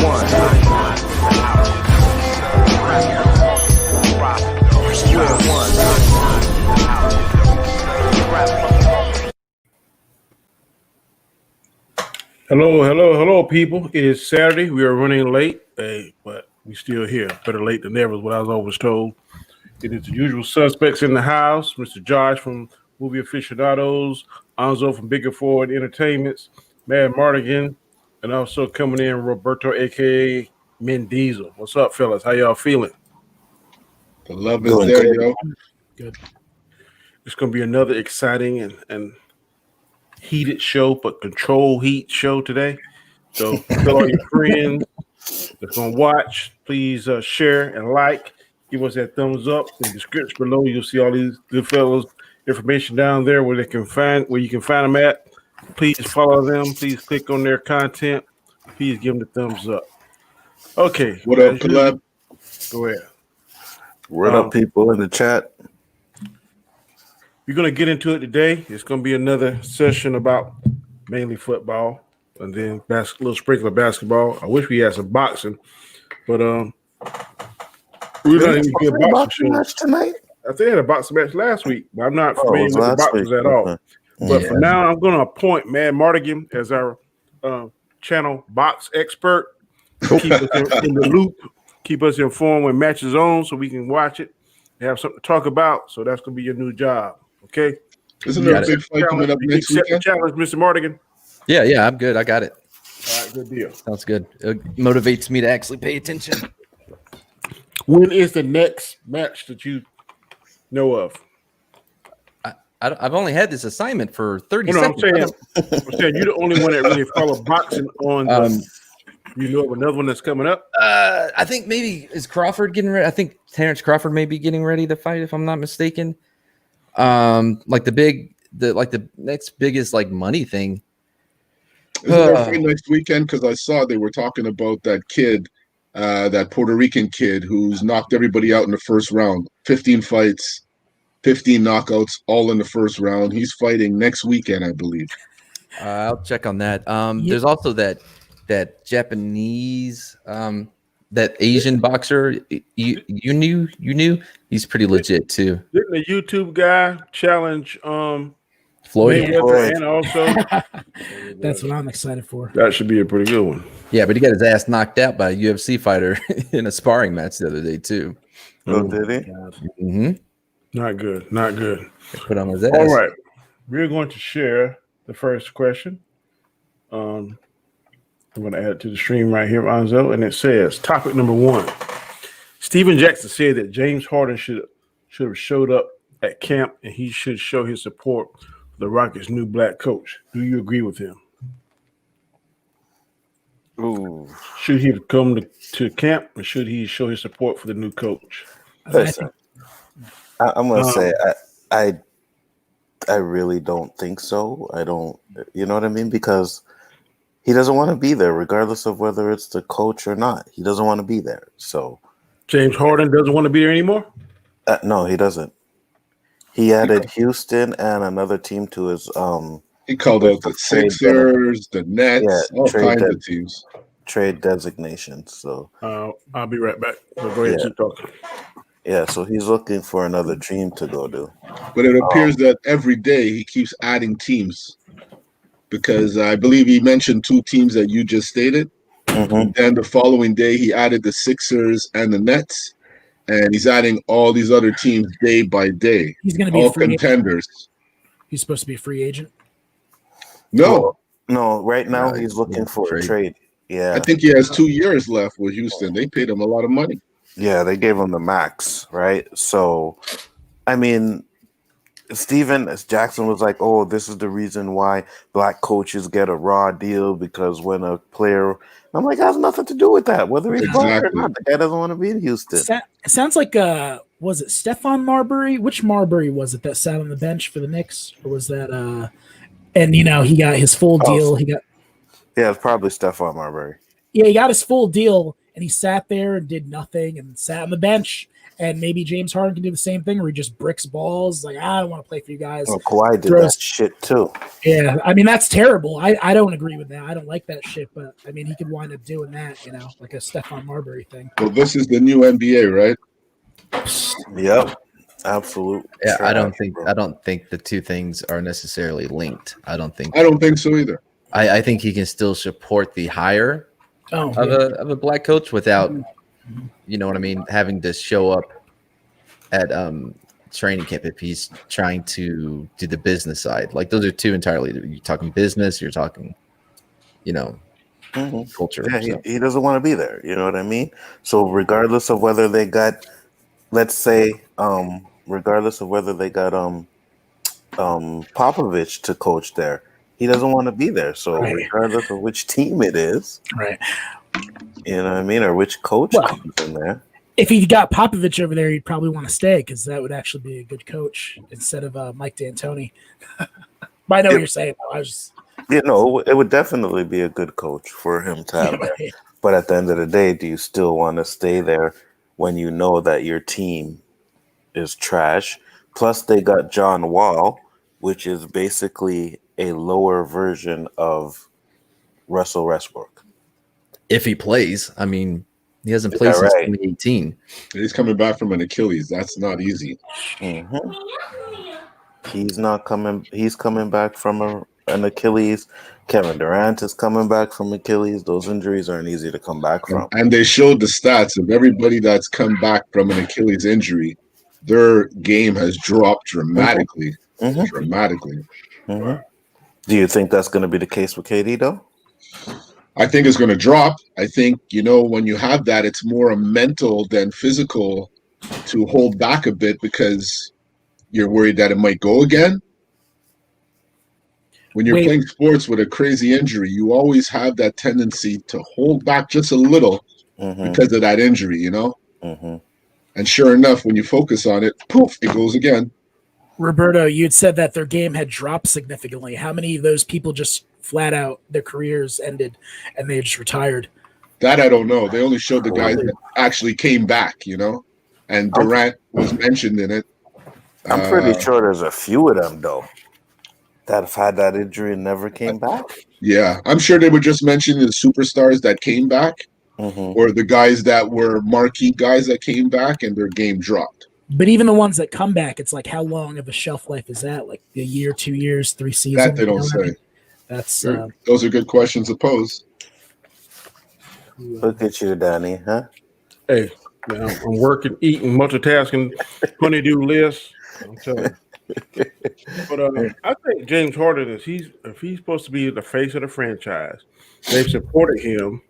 Hello, people. It is Saturday. We are running late, but we still here. Better late than never is what I was always told. It is the usual suspects in the house. Mr. Josh from Movie Aficionados, Anzo from Bigger Forward Entertainments, Mad Mardigan, and also coming in Roberto, a.k.a. Mendizel. What's up, fellas? How y'all feeling? The love is there, yo. Good. It's going to be another exciting and heated show, but control heat show today. So tell all your friends that's going to watch, please share and like. Give us that thumbs up. In the description below, you'll see all these good fellows information down there where you can find them at. Please follow them. Please click on their content. Please give them the thumbs up. Okay. What up, Caleb? Go ahead. What up, people in the chat? We're going to get into it today. It's going to be another session about mainly football and then a little sprinkle of basketball. I wish we had some boxing, but we're not even get a boxing match tonight. I think they had a boxing match last week, but I'm not familiar with the boxers at all. But for now, I'm going to appoint Mad Mardigan as our channel box expert. Keep us in the loop. Keep us informed when match is on so we can watch it and have something to talk about. So that's going to be your new job. Okay. Isn't there a big fight coming up next weekend? Challenge, Mr. Mardigan. Yeah, I'm good. I got it. All right, good deal. Sounds good. It motivates me to actually pay attention. When is the next match that you know of? I've only had this assignment for 30 seconds. I'm saying you're the only one that really follow boxing on. You know of another one that's coming up? I think maybe is Crawford getting ready. I think Terrence Crawford may be getting ready to fight, if I'm not mistaken. Like the next biggest like money thing. Isn't there a fight next weekend? Because I saw they were talking about that kid, that Puerto Rican kid who's knocked everybody out in the first round. 15 fights, 15 knockouts, all in the first round. He's fighting next weekend, I believe. I'll check on that. There's also that Japanese, that Asian boxer. You knew he's pretty legit too. Didn't the YouTube guy challenge Floyd? And also that's what I'm excited for. That should be a pretty good one. Yeah, but he got his ass knocked out by a UFC fighter in a sparring match the other day too. Oh, did he? Mm-hmm. Not good. Put on his ass. All right, we're going to share the first question. I'm going to add it to the stream right here, Anzo, and it says, topic number 1. Steven Jackson said that James Harden should have showed up at camp and he should show his support for the Rockets' new black coach. Do you agree with him? Ooh. Should he have come to camp or should he show his support for the new coach? Listen, I'm going to say I really don't think so. I don't, you know what I mean? Because he doesn't want to be there, regardless of whether it's the coach or not. He doesn't want to be there. So James Harden doesn't want to be there anymore? No, he doesn't. He added Houston and another team to his. He called out the Sixers, the Nets, all kinds of teams. Trade designations. So I'll be right back. So go ahead, keep talking. Yeah, so he's looking for another team to go to. But it appears that every day he keeps adding teams. Because I believe he mentioned 2 teams that you just stated. Mm-hmm. And the following day, he added the Sixers and the Nets. And he's adding all these other teams day by day. He's going to be all contenders. Agent. He's supposed to be a free agent? No, right now he's looking for a trade. Yeah. I think he has 2 years left with Houston. They paid him a lot of money. Yeah, they gave him the max, right? So, I mean, Steven Jackson was like, oh, this is the reason why black coaches get a raw deal because when a player – I'm like, it has nothing to do with that, whether he's black or not. The guy doesn't want to be in Houston. It sounds like, was it Stephon Marbury? Which Marbury was it that sat on the bench for the Knicks? Or was that and, he got his full deal. Yeah, it's probably Stephon Marbury. Yeah, he got his full deal, and he sat there and did nothing and sat on the bench. And maybe James Harden can do the same thing, where he just bricks balls. Like, I don't want to play for you guys. Oh, Kawhi did that shit too. Yeah, I mean, that's terrible. I don't agree with that. I don't like that shit. But I mean, he could wind up doing that, like a Stephon Marbury thing. Well, this is the new NBA, right? Yep. Absolute. Yeah, trash, I don't think the two things are necessarily linked. I don't think so either. I think he can still support the hire of a black coach without, you know what I mean, having to show up at training camp if he's trying to do the business side. Like, those are two entirely. You're talking business. You're talking, culture. Yeah, so. he doesn't want to be there. You know what I mean? So regardless of whether they got, let's say, Popovich to coach there, he doesn't want to be there. So regardless of which team it is, right? You know what I mean, or which coach comes in there. If he got Popovich over there, he'd probably want to stay, because that would actually be a good coach instead of Mike D'Antoni. But I know what you're saying. It would definitely be a good coach for him to have there. But at the end of the day, do you still want to stay there when you know that your team is trash? Plus, they got John Wall, which is basically a lower version of Russell Westbrook. If he plays, I mean, he hasn't played since 2018. He's coming back from an Achilles. That's not easy. Mm-hmm. He's coming back from an Achilles. Kevin Durant is coming back from Achilles. Those injuries aren't easy to come back from. And they showed the stats of everybody that's come back from an Achilles injury. Their game has dropped dramatically. Mm-hmm. Dramatically. Mm-hmm. Do you think that's going to be the case with KD, though? I think it's going to drop. I think, when you have that, it's more a mental than physical to hold back a bit, because you're worried that it might go again. When you're playing sports with a crazy injury, you always have that tendency to hold back just a little because of that injury, Mm-hmm. And sure enough, when you focus on it, poof, it goes again. Roberto, you had said that their game had dropped significantly. How many of those people just flat out, their careers ended and they just retired? That I don't know. They only showed the guys that actually came back, and Durant was mentioned in it. I'm pretty sure there's a few of them, though, that have had that injury and never came back. Yeah, I'm sure they were just mentioning the superstars that came back, or the guys that were marquee guys that came back and their game dropped. But even the ones that come back, it's like, how long of a shelf life is that? Like a year, 2 years, 3 seasons? That they don't say. That's those are good questions to pose. Look at you, Danny, huh? Hey, man, I'm working, eating, multitasking, honey-do lists. I'm telling you. But I think James Harden if he's supposed to be the face of the franchise, they've supported him.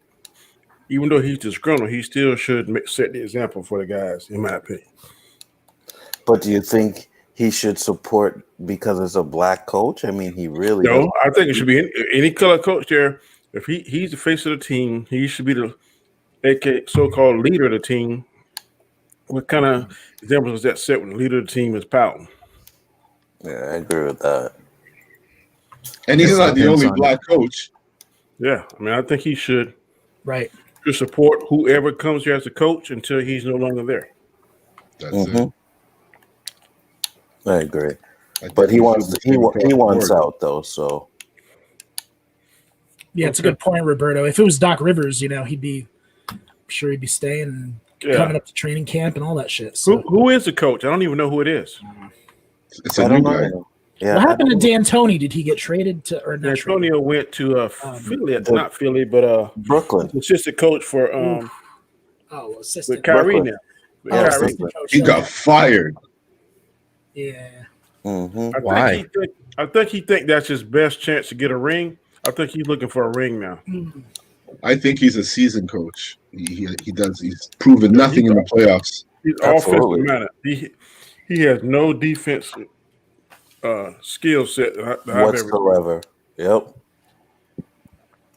Even though he's disgruntled, he still should set the example for the guys, in my opinion. But do you think he should support because it's a black coach? I mean, he really no. I think it should be any color coach there. If he's the face of the team, he should be the so-called leader of the team. What kind of examples does that set when the leader of the team is pouting? Yeah, I agree with that. And he's not the only black coach. Yeah, I mean, I think he should support whoever comes here as a coach until he's no longer there. That's it. I agree, but he wants out though. So yeah, it's a good point, Roberto. If it was Doc Rivers, he'd be staying and coming up to training camp and all that shit. So. Who is the coach? I don't even know who it is. It's a new guy. Yeah, what happened to D'Antoni? Did he get traded to? Or D'Antonio went to Philly, not Philly, but Brooklyn. Assistant coach for assistant with Kyrie now. He got fired. Yeah. Why? I think he think that's his best chance to get a ring. I think he's looking for a ring now. I think he's a seasoned coach. He does. He's proven nothing in the playoffs. He's offensive minded. He has no defense skill set whatsoever. Yep.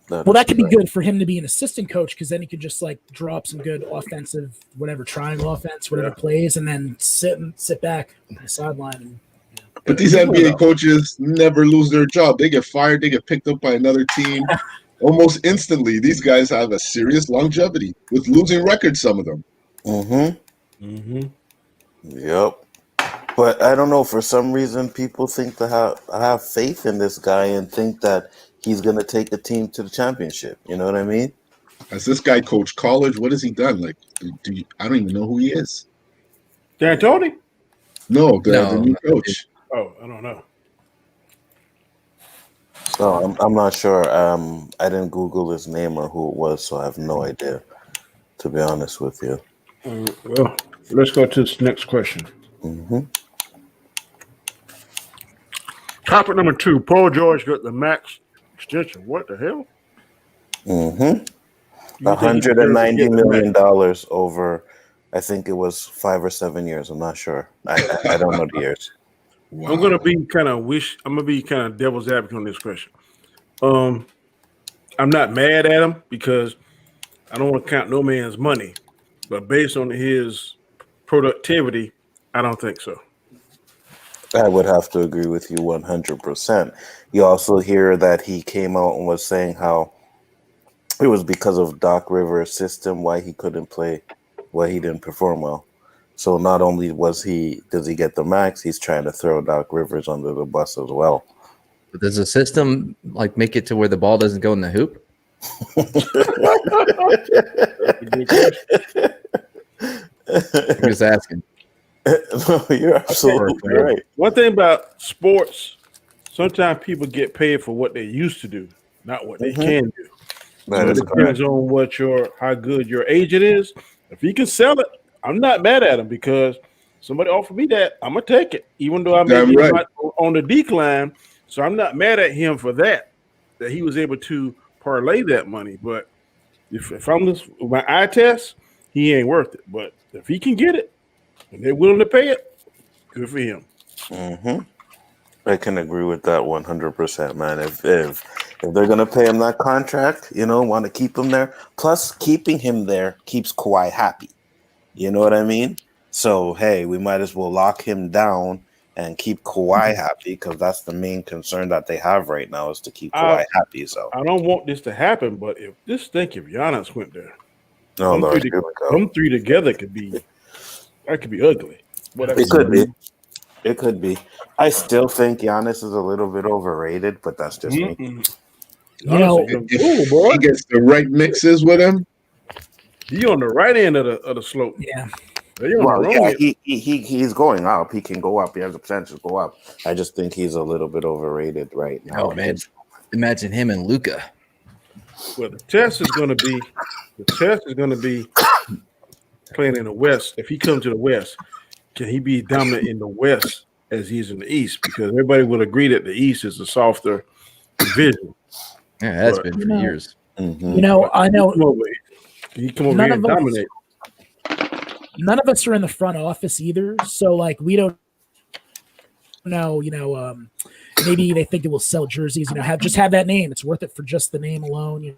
Well, that could be good for him to be an assistant coach, because then he could just like draw up some good offensive, whatever triangle offense, whatever plays, and then sit back on the sideline. But these NBA coaches never lose their job. They get fired. They get picked up by another team. almost instantly, these guys have a serious longevity with losing records. Some of them. Yep. But I don't know. For some reason, people think to have faith in this guy and think that he's gonna take the team to the championship. You know what I mean? Has this guy coached college? What has he done? Like, I don't even know who he is. D'Antoni? No, the new coach. Oh, I don't know. Oh, I'm not sure. I didn't Google his name or who it was, so I have no idea. To be honest with you. Well, let's go to this next question. Topic number 2. Paul George got the max extension. What the hell? $190 million over, I think it was 5 or 7 years. I'm not sure. I don't know the years. Wow. I'm gonna be kind of devil's advocate on this question. I'm not mad at him because I don't want to count no man's money, but based on his productivity, I don't think so. I would have to agree with you 100%. You also hear that he came out and was saying how it was because of Doc Rivers' system why he couldn't play, why he didn't perform well. So not only does he get the max, he's trying to throw Doc Rivers under the bus as well. But does the system like make it to where the ball doesn't go in the hoop? I'm just asking. No, you're absolutely right. One thing about sports, sometimes people get paid for what they used to do, not what they can do. So it depends on how good your agent is. If he can sell it, I'm not mad at him because somebody offered me that. I'm gonna take it, even though I may be on the decline. So I'm not mad at him for that he was able to parlay that money. But if I'm with my eye test, he ain't worth it. But if he can get it and they're willing to pay it, good for him. I can agree with that 100%, man. If they're gonna pay him that contract, want to keep him there. Plus, keeping him there keeps Kawhi happy. You know what I mean? So hey, we might as well lock him down and keep Kawhi happy because that's the main concern that they have right now is to keep Kawhi happy. So I don't want this to happen, but if Giannis went there, them three together could be ugly. It could be. It could be. I still think Giannis is a little bit overrated, but that's just me. If he gets the right mixes with him, he on the right end of the slope. Yeah. He's going up. He can go up. He has the potential to go up. I just think he's a little bit overrated right now. Oh man, imagine him and Luka. Well, the test is going to be playing in the West. If he comes to the West, can he be dominant in the West as he's in the East? Because everybody will agree that the East is a softer division. Yeah, it has been for years. I know. He come over here and dominate. None of us are in the front office either, so like we don't know. Maybe they think it will sell jerseys. Have that name. It's worth it for just the name alone.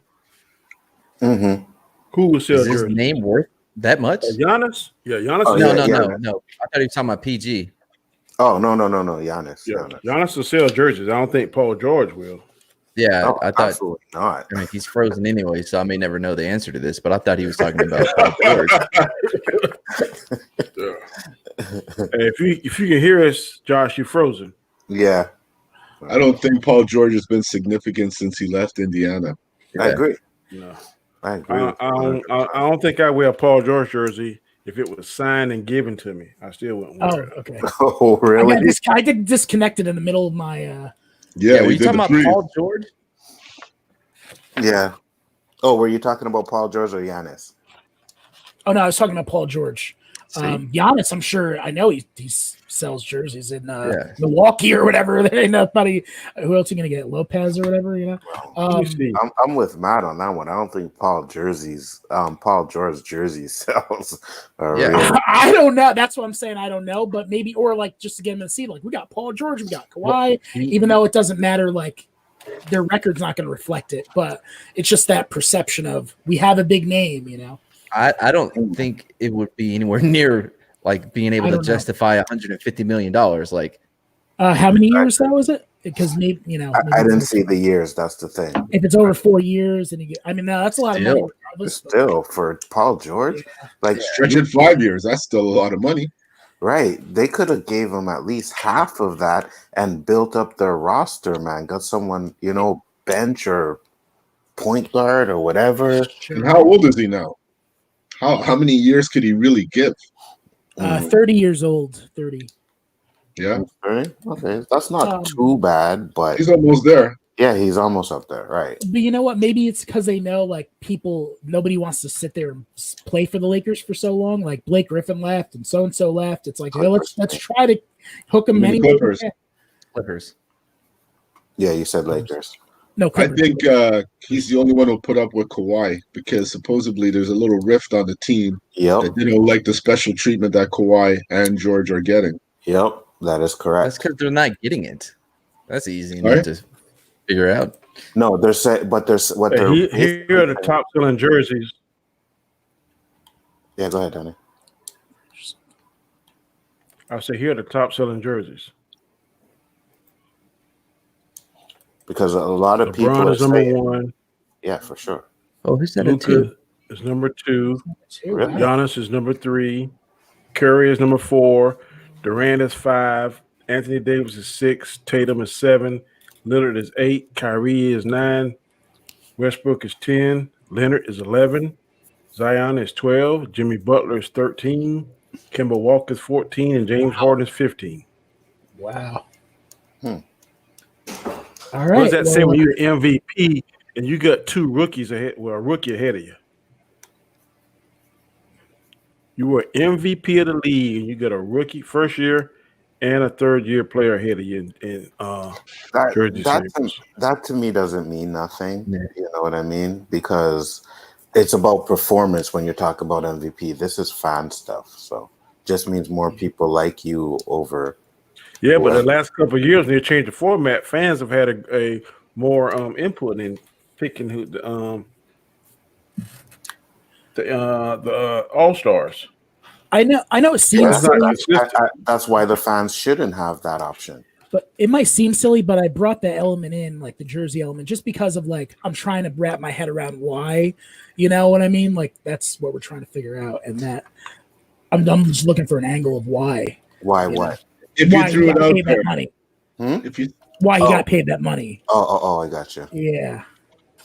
Who will sell jerseys? Is his name worth that much? Giannis? Yeah, Giannis. No. I thought he was talking about PG. Oh no, Giannis. Yeah, Giannis will sell jerseys. I don't think Paul George will. Yeah, I thought absolutely not. I mean, he's frozen anyway, so I may never know the answer to this. But I thought he was talking about Paul George. Hey, if you can hear us, Josh, you're frozen. Yeah, I don't think Paul George has been significant since he left Indiana. Yeah. I agree. No, I agree. I don't think I wear a Paul George jersey if it was signed and given to me. I still wouldn't wear it. Okay. Oh, really? I get disconnected in the middle of my. Yeah, were you talking about Paul George? Yeah. Oh, were you talking about Paul George or Giannis? Oh no, I was talking about Paul George. Giannis, I'm sure. I know he sells jerseys in Milwaukee or whatever. Ain't nobody. Who else are you gonna get? Lopez or whatever. I'm with Matt on that one. I don't think Paul George jersey sells. I don't know. That's what I'm saying. I don't know, but maybe or like just to get him in the seat. Like we got Paul George, we got Kawhi. Even though it doesn't matter, like their record's not going to reflect it. But it's just that perception of we have a big name. I don't think it would be anywhere near like being able to justify $150 million. Like, how many years that was it? because maybe I didn't see the years. That's the thing. if it's over 4 years and no, that's a lot of money. Regardless, Still, for Paul George, like Stretch it 5 years. That's still a lot of money. right? They could have gave him at least half of that and built up their roster. Man, got someone bench or point guard or whatever. And how old is he now? How many years could he really give? 30 years old. 30. Yeah. Okay, that's not too bad, but he's almost there. Yeah, he's almost up there, right? But you know what? Maybe it's because they know like nobody wants to sit there and play for the Lakers for so long. Like Blake Griffin left and so left. It's like let's try to hook them many Clippers. Yeah, you said Lakers. No, Clippers. I think he's the only one who'll put up with Kawhi because supposedly there's a little rift on the team. Yep. That they don't like the special treatment that Kawhi and George are getting. Yep, that is correct. That's because they're not getting it. That's easy enough to figure out. No, they're saying, but there's what they're here are the top selling jerseys. Yeah, go ahead, Danny. I say here are the top selling jerseys. Because a lot of people LeBron is are number saying, 1. Yeah, for sure. Oh, who's that? Luka is number 2. Really? Giannis is number 3. Curry is number 4. Durant is 5. Anthony Davis is 6. Tatum is 7. Lillard is 8. Kyrie is 9. Westbrook is 10. Leonard is 11. Zion is 12. Jimmy Butler is 13. Kemba Walker is 14. And James Harden is 15. Wow. All right. What does that say when you're MVP and you got 2 rookies ahead? Well, a rookie ahead of you. You were MVP of the league, and you got a rookie first year and a third-year player ahead of you in jersey sales. That to me doesn't mean nothing. Yeah. You know what I mean? Because it's about performance when you talk about MVP. This is fan stuff, so just means more people like you over. Yeah, but the last couple of years, when they changed the format, fans have had a more input in picking who the All-Stars. I know it seems silly. That's why the fans shouldn't have that option. But it might seem silly, but I brought that element in, like the jersey element, just because of like I'm trying to wrap my head around why, you know what I mean? Like that's what we're trying to figure out, and that I'm just looking for an angle of why. Why what? If you threw it out there, that money. If you why you got paid that money? Oh, I got you. Yeah.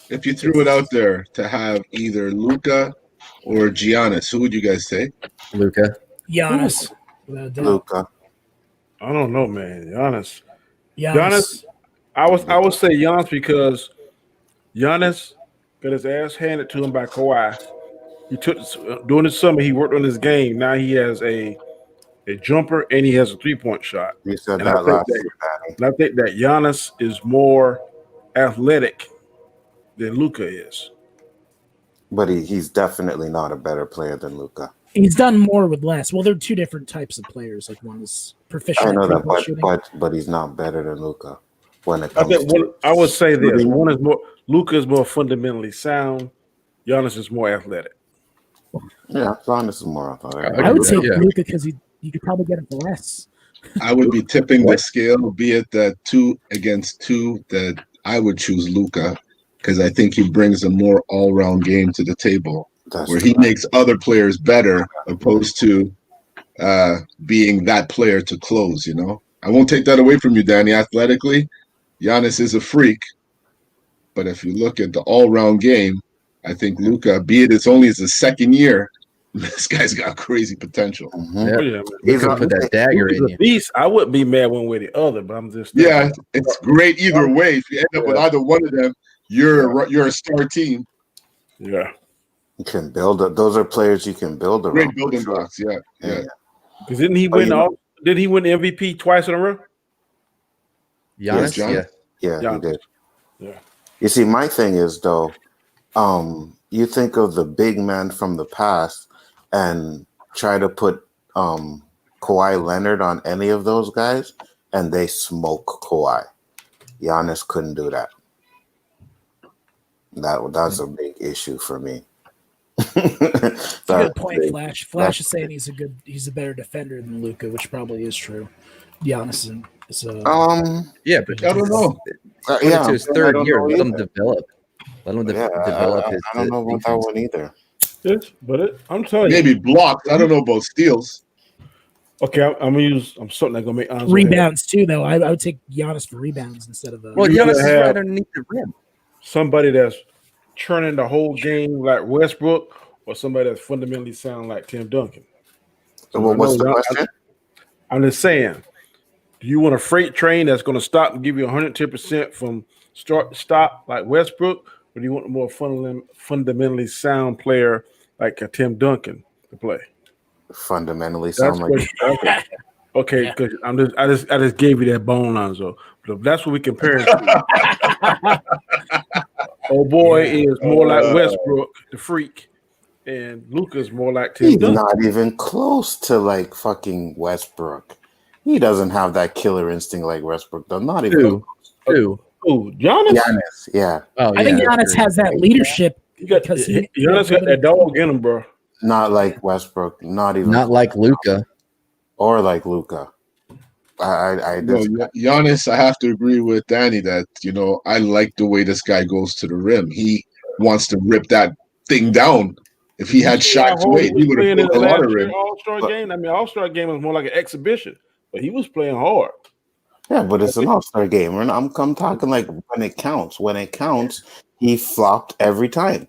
If you threw it out there to have either Luka or Giannis, who would you guys say? Luka. Giannis. Luka. I don't know, man. Giannis. I would say Giannis because Giannis got his ass handed to him by Kawhi. He took during the summer. He worked on his game. Now he has a jumper and he has a 3-point shot. You said that last year, Danny. And I think that Giannis is more athletic than Luka is. But he's definitely not a better player than Luka. He's done more with less. Well, they're 2 different types of players. Like one is proficient. I know that, but he's not better than Luka. When it comes I would say this: one is more Luka is more fundamentally sound. Giannis is more athletic. Yeah, Giannis is more athletic. I would say Luka because you could probably get him for less. I would be tipping the scale, be it that 2 against 2, that I would choose Luka because I think he brings a more all-round game to the table. Where he makes other players better opposed to being that player to close, you know? I won't take that away from you, Danny. Athletically, Giannis is a freak. But if you look at the all-round game, I think Luka, be it it's only his second year, this guy's got crazy potential. Mm-hmm. Oh, yeah, he's going to put that dagger in you. Beast. I wouldn't be mad one way or the other, but I'm just... Yeah, it's great either way. If you end up with either one of them, you're a star team. Yeah. You can build it. Those are players you can build around. Great building blocks, yeah. Because didn't he win MVP twice in a row? Giannis, yeah, he did. Yeah. You see, my thing is though, you think of the big man from the past and try to put Kawhi Leonard on any of those guys, and they smoke Kawhi. Giannis couldn't do that. That's a big issue for me. Good point, Flash. Flash is saying he's a better defender than Luka, which probably is true. Giannis is Yeah, but I don't know. put it to his I third don't year. know Let him either. develop. Let him develop his I don't know about that defense. one either. Yes, but I'm telling you. Maybe blocks. I don't know about steals. Okay, I'm gonna use something that's gonna make Anzo rebounds too, though. I would take Giannis for rebounds instead of Well, You Giannis gotta is have- right underneath the rim. somebody that's churning the whole game like Westbrook, or somebody that's fundamentally sound like Tim Duncan. So Well, I what's know the question? I'm just saying. Do you want a freight train that's going to stop and give you 110% from start to stop like Westbrook, or do you want a more fundamentally sound player like a Tim Duncan to play? Fundamentally That's sound like okay. Because I just gave you that bone, Lonzo. But if that's what we compare it to, oh boy is more like Westbrook, the freak, and Luka's more like Tim he's Duncan. not even close to like fucking Westbrook. He doesn't have that killer instinct like Westbrook does. Not even Who? Oh, Giannis. Giannis. Yeah, Oh, I think yeah, Giannis has that leadership You got because Giannis got that dog in him, bro. not like Westbrook. Not even not like Luka. or like Luka. I No, just Giannis, I have to agree with Danny that, I like the way this guy goes to the rim. He wants to rip that thing down. If he had Shaq's weight, he would have broke a lot of rim. All-Star game. I mean, All-Star game was more like an exhibition, but he was playing hard. yeah, but it's an all-star game. And I'm talking like when it counts. When it counts, he flopped every time.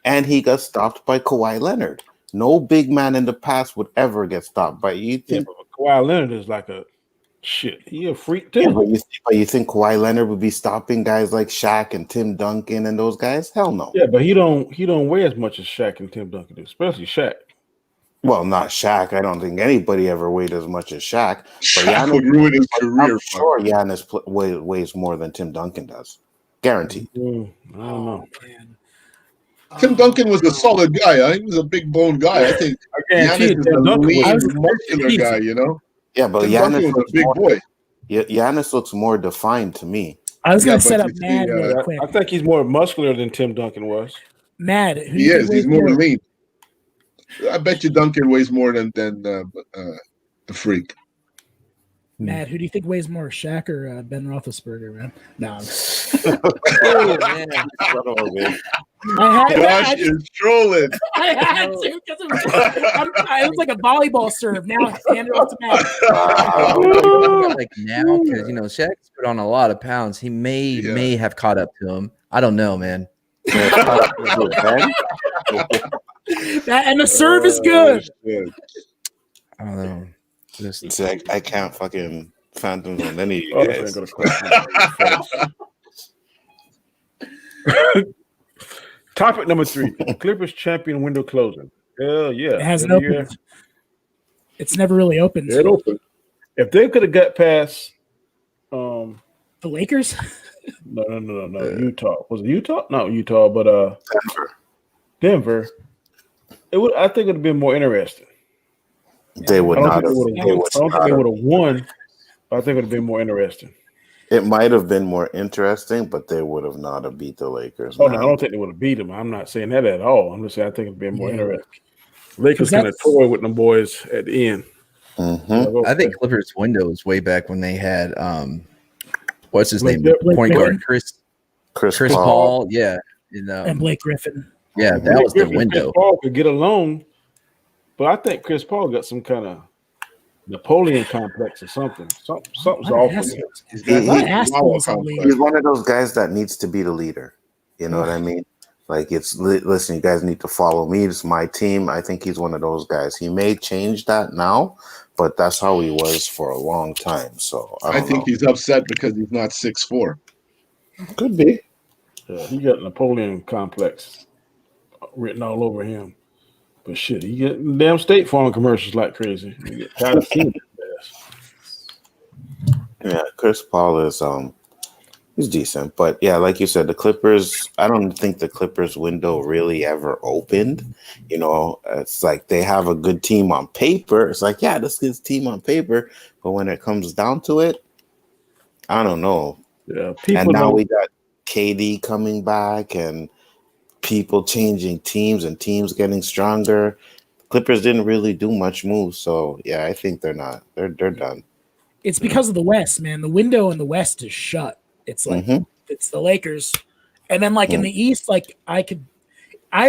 And he got stopped by Kawhi Leonard. No big man in the past would ever get stopped by you. Yeah, Think but Kawhi Leonard is like a shit. He a freak too. yeah, but you think Kawhi Leonard would be stopping guys like Shaq and Tim Duncan and those guys? Hell no. Yeah, but he don't weigh as much as Shaq and Tim Duncan do, especially Shaq. Well, not Shaq. I don't think anybody ever weighed as much as Shaq. Shaq would ruin his career. I'm sure Giannis weighs more than Tim Duncan does. Guaranteed. I don't know. Man. Tim Duncan was a solid guy. Huh? He was a big bone guy. I think I guarantee Giannis you, is a Tim Duncan lean, was muscular guy, Yeah, but Tim Giannis Duncan was looks a big more, boy. Giannis looks more defined to me. I was Yeah, going to but set up you see, Mad real quick. I think he's more muscular than Tim Duncan was. Mad. Who do He you think is. weighs He's more lean. I bet you Duncan weighs more than the freak. Mad. Who do you think weighs more, Shaq or Ben Roethlisberger, man? No. Oh, man. Josh is trolling. I had to because it was like a volleyball serve. Now hand it off to Mad. Like now, because Shaq's put on a lot of pounds. He may have caught up to him. I don't know, man. And the serve is good. I don't know. Just See, I can't fucking phantoms on any of you Oh, guys. this ain't gonna question. Topic number 3: Clippers champion window closing. Hell yeah! It hasn't Every year, opened. It's never really opened. it opened. If they could have got past, The Lakers? no, Utah. Was it Utah? Not Utah, but Denver. It would. I think it would have been more interesting. They would I don't not think have. they would have won. But I think it would have been more interesting. It might have been more interesting, but they would have not have beat the Lakers. Oh no, I don't think they would have beat them. I'm not saying that at all. I'm just saying I think it'd been more interesting. Lakers kind of toy with them boys at the end. Mm-hmm. I think Clippers window was way back when they had what's his name? Blake Point guard Griffin. Chris Paul. Yeah. And Blake Griffin. Yeah, that was the window. Chris Paul could get along, but I think Chris Paul got some kind of Napoleon complex or something. Something's off with him. He's one of those guys that needs to be the leader. You know what I mean? Like, listen, you guys need to follow me. It's my team. I think he's one of those guys. He may change that now, but that's how he was for a long time. So I think he's upset because he's not 6'4". Could be. Yeah, he got Napoleon complex written all over him. But shit, he get damn State Farm commercials like crazy. You get tired of seeing it. Yeah, Chris Paul is he's decent, but yeah, like you said, the Clippers. I don't think the Clippers window really ever opened. It's like they have a good team on paper. It's like, yeah, this is team on paper, but when it comes down to it, I don't know. Yeah, and now we got KD coming back and people changing teams and teams getting stronger. Clippers didn't really do much moves, so yeah, I think they're not. They're done. It's because of the West, man. The window in the West is shut. It's like it's the Lakers, and then like in the East, like I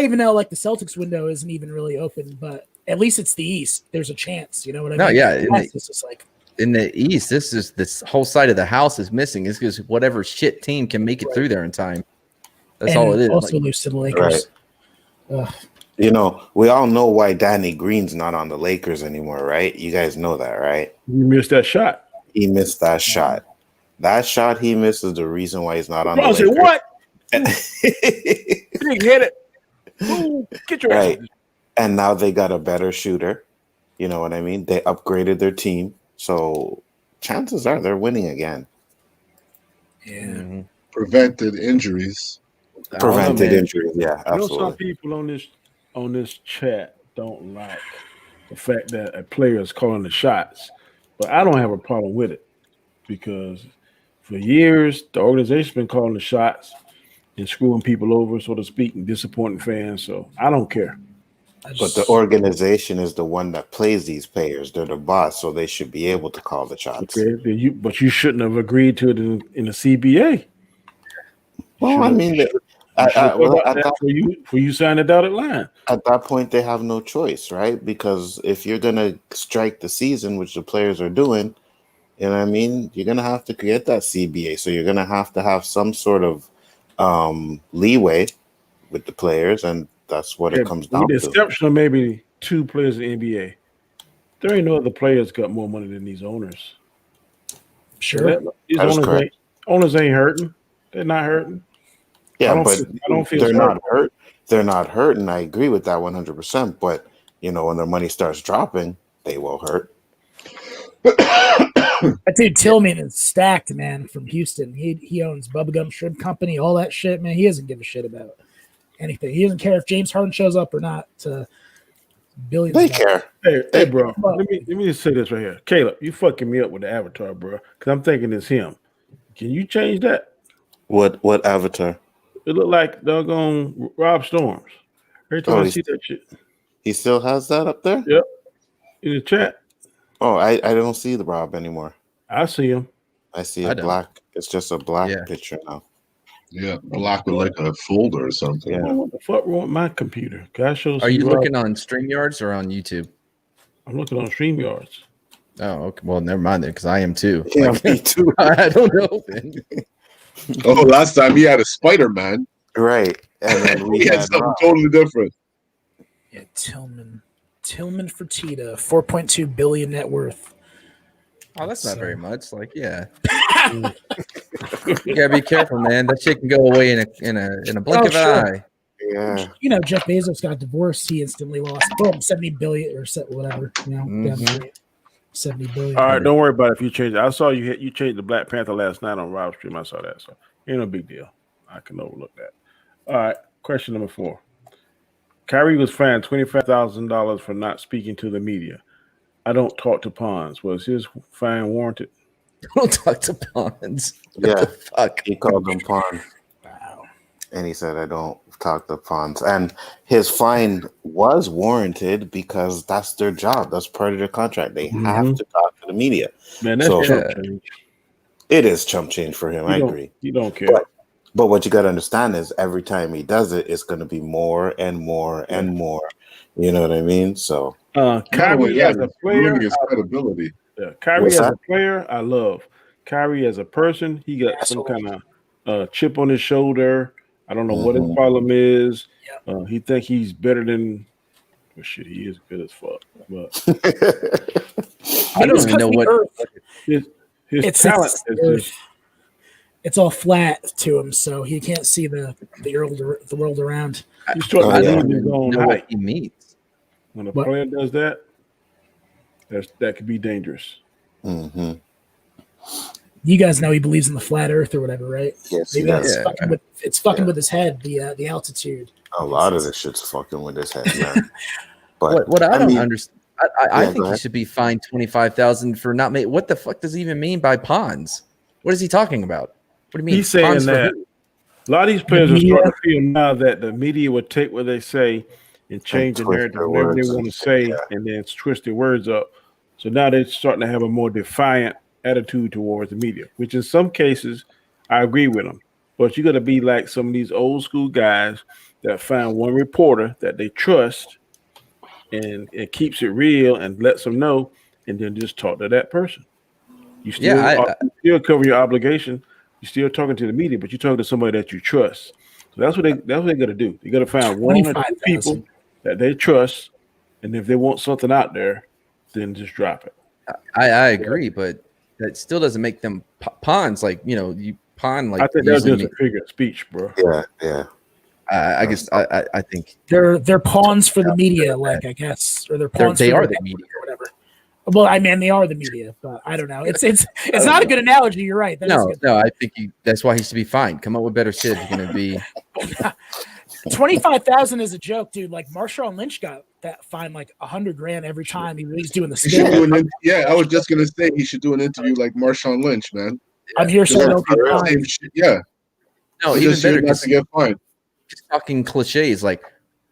even know like the Celtics window isn't even really open, but at least it's the East. There's a chance, you know what I mean? No, yeah. It's just like In the East, this whole side of the house is missing. It's because whatever shit team can make it through there in time. That's all it is. Also lose to the Lakers. Right. You know, we all know why Danny Green's not on the Lakers anymore, right? You guys know that, right? You missed that shot. He missed that shot. That shot he missed is the reason why he's not on the I said, Lakers. what? Big hit it. Ooh, get your Right. ass. And now they got a better shooter. You know what I mean? They upgraded their team. So chances are they're winning again. Yeah. Prevented injuries. Prevented injuries. Yeah, I know some absolutely. people on this chat don't like the fact that a player is calling the shots, but I don't have a problem with it because for years the organization's been calling the shots and screwing people over, so to speak, and disappointing fans. So I don't care. But the organization is the one that plays these players. They're the boss, so they should be able to call the shots. Okay, but you shouldn't have agreed to it in the CBA. Well, I mean, for you signed a dotted line. at that point, they have no choice, right? Because if you're gonna strike the season, which the players are doing, you know what I mean, you're gonna have to get that CBA. So you're gonna have some sort of leeway with the players, and that's what it comes down with the to. exception of maybe 2 players in the NBA. There ain't no other players got more money than these owners. Sure. These That is correct. owners ain't hurting. They're not hurting. Yeah, I but don't feel they're sorry. not hurt. They're not hurting. I agree with that 100%. But you know, when their money starts dropping, they will hurt. That dude Tillman is stacked, man, from Houston. He owns Bubblegum Shrimp Company, all that shit, man. He doesn't give a shit about anything. He doesn't care if James Harden shows up or not. To billions. They care. Hey, bro. Let me just say this right here, Caleb. You fucking me up with the avatar, bro. Because I'm thinking it's him. Can you change that? What avatar? It look like doggone Rob Storms. Every time I see that shit. He still has that up there? Yep. In the chat. Oh, I don't see the Rob anymore. I see him. I see a black. It's just a black picture now. Yeah, black with like a folder or something. Yeah. What the fuck wrong with my computer? Are you looking on StreamYards or on YouTube? I'm looking on StreamYards. Oh, okay. Well, never mind then, because I am too. Yeah, me too. I don't know. Then. Oh, last time he had a Spider-Man. Right. And then we he had something totally different. Yeah, Tillman Fertitta, 4.2 billion net worth. Oh, that's not very much. Like, yeah. You gotta be careful, man. That shit can go away in a blink of an eye. Yeah. You know, Jeff Bezos got divorced. He instantly lost 70 billion or whatever. You know, down the drain. 70 billion. All right, don't worry about it if you change it. I saw you changed the Black Panther last night on Rob's stream. I saw that, so ain't no big deal. I can overlook that. All right, question number 4. Kyrie was fined $25,000 for not speaking to the media. I don't talk to pawns. Was his fine warranted? Don't talk to pawns. Yeah. Fuck. He called them pawns. Wow. And he said, I don't talk to pawns. And his fine was warranted because that's their job. That's part of their contract. They have to talk to the media. Man, that's chump change. It is chump change for him. I agree. You don't care. But what you got to understand is every time he does it, it's going to be more and more and more. You know what I mean? So Kyrie as a player, his credibility. Yeah, Kyrie as a player, I love. Kyrie as a person, he got some kind of chip on his shoulder. I don't know what his problem is. He think he's better than. Well, shit, he is good as fuck. But I don't even know what his talent is just. It's all flat to him, so he can't see the world around. He's starting I to don't lose his even own know height. what he means. When a player does that, that could be dangerous. Mm-hmm. You guys know he believes in the flat Earth or whatever, right? Yes, Maybe it's fucking with his head, the altitude. A lot of this shit's fucking with his head, man. But what I don't mean, understand, I think he should be fined $25,000 for not making. What the fuck does he even mean by pawns? What is he talking about? What do you mean? He's saying that a lot of these players are starting to feel now that the media would take what they say and change the narrative, whatever they want to say, and then twist their words up. So now they're starting to have a more defiant attitude towards the media, which in some cases I agree with them. But you got to be like some of these old school guys that find one reporter that they trust and it keeps it real and lets them know, and then just talk to that person. You still cover your obligation. You're still talking to the media, but you're talking to somebody that you trust. So that's what they got to do. You got to find one or two people that they trust, and if they want something out there, then just drop it. I agree, but that still doesn't make them pawns. Like, you pawn like. I think that's just a figure of speech, bro. Yeah. I guess I think they're pawns for the media, like, I guess, or they're pawns. They are the media or whatever. Well, I mean, they are the media, but I don't know. It's not a good analogy. You're right. No. I think that's why he's to be fined. Come up with better shit. If you're gonna be 25,000 is a joke, dude. Like Marshawn Lynch got that fine like $100,000 every time he's doing the skit. Yeah, I was just gonna say he should do an interview like Marshawn Lynch, man. I'm here so don't get fined. Yeah. No, even better not to get fined. Just talking cliches like,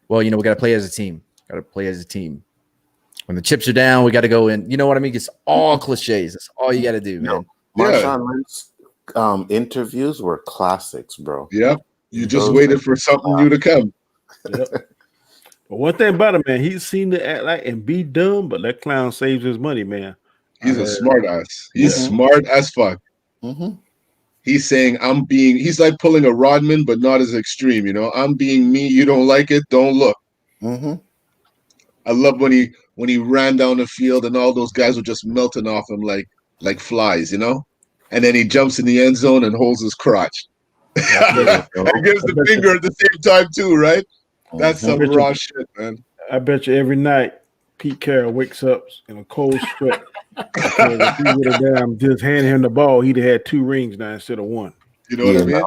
well, we got to play as a team. Got to play as a team. When the chips are down, we got to go in. You know what I mean? It's all cliches. That's all you got to do, man. Marshawn Lynch's interviews were classics, bro. Yep. You just waited for something new to come. Yep. But one thing about him, man, he's seen to act like and be dumb, but that clown saves his money, man. He's a smart ass. He's smart as fuck. Mm-hmm. He's saying, he's like pulling a Rodman, but not as extreme, I'm being me. You don't like it, don't look. Mm-hmm. I love when he ran down the field and all those guys were just melting off him like flies, and then he jumps in the end zone and holds his crotch. And gives the finger at the same time too, right? That's some raw shit, man. I bet you every night Pete Carroll wakes up in a cold sweat. If he would have just handed him the ball, he'd have had 2 rings now instead of 1. You know what I mean?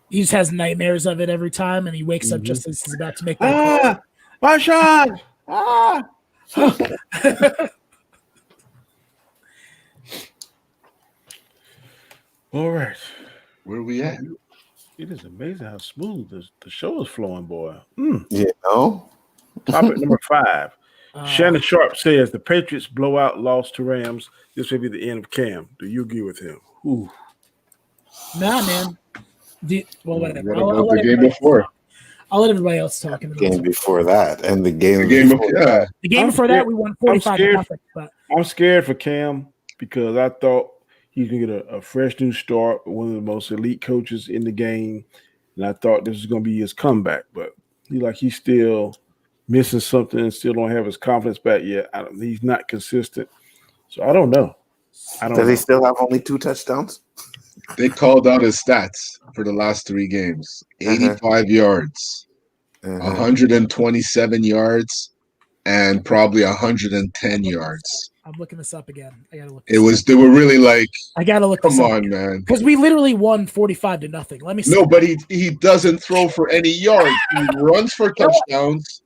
He just has nightmares of it every time, and he wakes up just as he's about to make that. My shot! All right. Where are we at? It is amazing how smooth the show is flowing, boy. Topic number 5. Shannon Sharp says the Patriots blowout loss to Rams. This will be the end of Cam. Do you agree with him? Ooh. Nah, man. Whatever. The game before. I'll let everybody else talk. The game before that, and the game before that, we won 45-0. But I'm scared for Cam because I thought he's gonna get a fresh new start with one of the most elite coaches in the game, and I thought this was gonna be his comeback. But he's still missing something, still don't have his confidence back yet. He's not consistent, so I don't know. Does he still have only 2 touchdowns? They called out his stats for the last 3 games. 85 yards, 127 yards, and probably 110 yards. I'm looking this up again. I gotta look. They were really like, I gotta look. Come on, man. Because we literally won 45-0. Let me see. No, but he doesn't throw for any yards. He runs for touchdowns.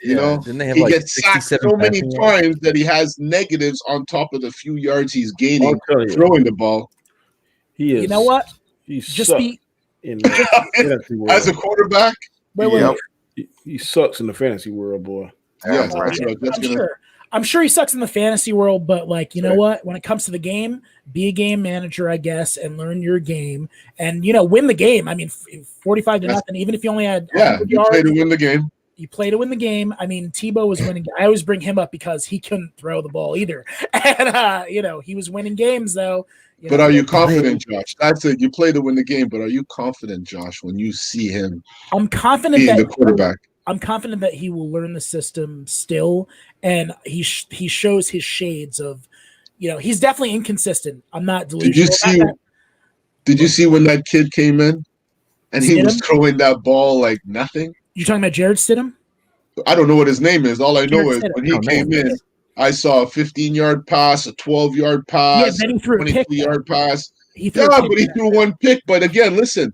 He gets sacked so many times that he has negatives on top of the few yards he's gaining throwing the ball. He is. You know what? He's just be in fantasy world. As a quarterback. Wait. He sucks in the fantasy world, boy. Yeah, I'm sure he sucks in the fantasy world, but you know what? When it comes to the game, be a game manager, I guess, and learn your game, and win the game. I mean, 45-0. Even if you only had you play to win the game. You play to win the game. I mean, Tebow was winning. I always bring him up because he couldn't throw the ball either, and he was winning games though. But are you confident, Josh? That's it. You play to win the game, but are you confident, Josh, when you see him? I'm confident being the quarterback. I'm confident that he will learn the system still, and he shows his shades of, he's definitely inconsistent. I'm not delusional. Did you see when that kid came in and he was throwing that ball like nothing? You talking about Jared Stidham? I don't know what his name is. All I know is when he came in, I saw a 15-yard pass, a 12-yard pass, then he threw a 22-yard pass. He threw one pick. But again, listen,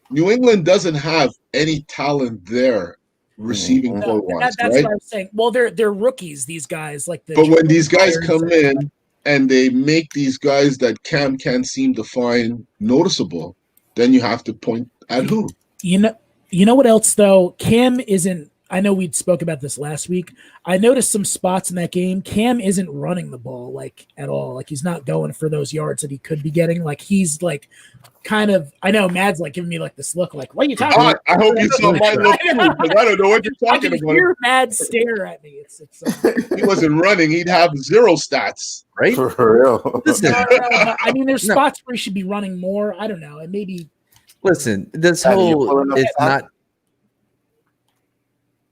New England doesn't have any talent there receiving forwards, that's right? what I'm saying. Well, they're rookies, these guys. But when these guys come in and they make these guys that Cam can't seem to find noticeable, then you have to point at who? You know what else though? Cam isn't I know we spoke about this last week. I noticed some spots in that game. Cam isn't running the ball like at all. Like he's not going for those yards that he could be getting. Like he's like kind of. I know Mad's like giving me like this look. Like what are you talking about? I hope you saw my look too, because I don't know what you're I talking can about. hear Mad stare at me. It's He wasn't running; he'd have 0 stats. Right? For real. Listen, no, I mean, there's No. spots where he should be running more. I don't know, and maybe. listen. This Daddy, you whole pulling up it's that? not.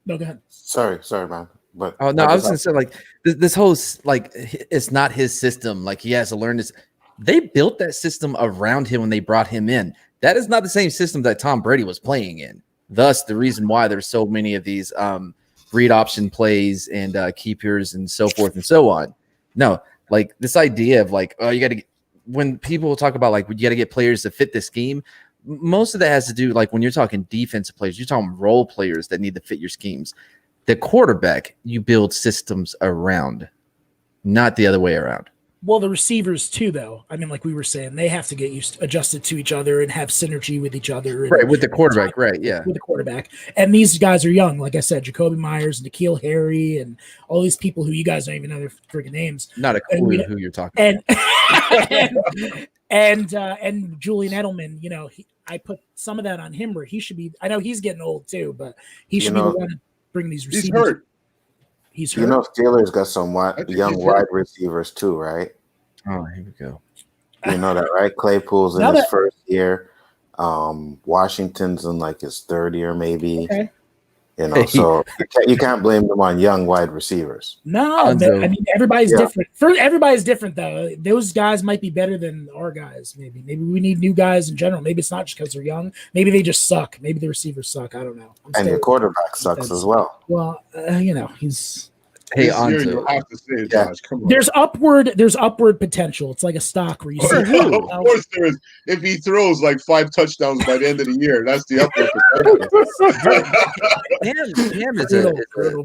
No, go ahead. Sorry, man. But Oh no, I was gonna say like this whole like it's not his system. Like he has to learn this. They built that system around him when they brought him in. That is not the same system that Tom Brady was playing in. Thus, the reason why there's so many of these read option plays and keepers and so forth and so on. No, like this idea of like, oh, you got to when people talk about like, you got to get players to fit the scheme. Most of that has to do like when you're talking defensive players, you're talking role players that need to fit your schemes. The quarterback, you build systems around, not the other way around. Well, the receivers too, though. I mean, like we were saying, they have to get adjusted to each other and have synergy with each other. And Right, with the quarterback, right, yeah. With the quarterback. And these guys are young. Like I said, Jacoby Myers, N'Keal Harry, and all these people who you guys don't even know their freaking names. Not a clue who you're talking about. And Julian Edelman, you know, I put some of that on him where he should be. I know he's getting old too, but he should be the one to bring these receivers. He's hurt. He's hurt. You know, Steelers got some young wide receivers too, right? Oh, here we go. You know that, right? Claypool's in his first year. Washington's in like his third year, maybe. Okay. You know, so you can't blame them on young wide receivers. No, I mean everybody's different. Everybody's different though. Those guys might be better than our guys. Maybe we need new guys in general. Maybe it's not just because they're young. Maybe they just suck. Maybe the receivers suck. I don't know. And your quarterback sucks as well. Well, you know, he's. Hey, you have to say it, Josh. Come on. There's upward potential. It's like a stock where you see. Of course there is. If he throws like 5 touchdowns by the end of the year, that's the upward potential. Cam is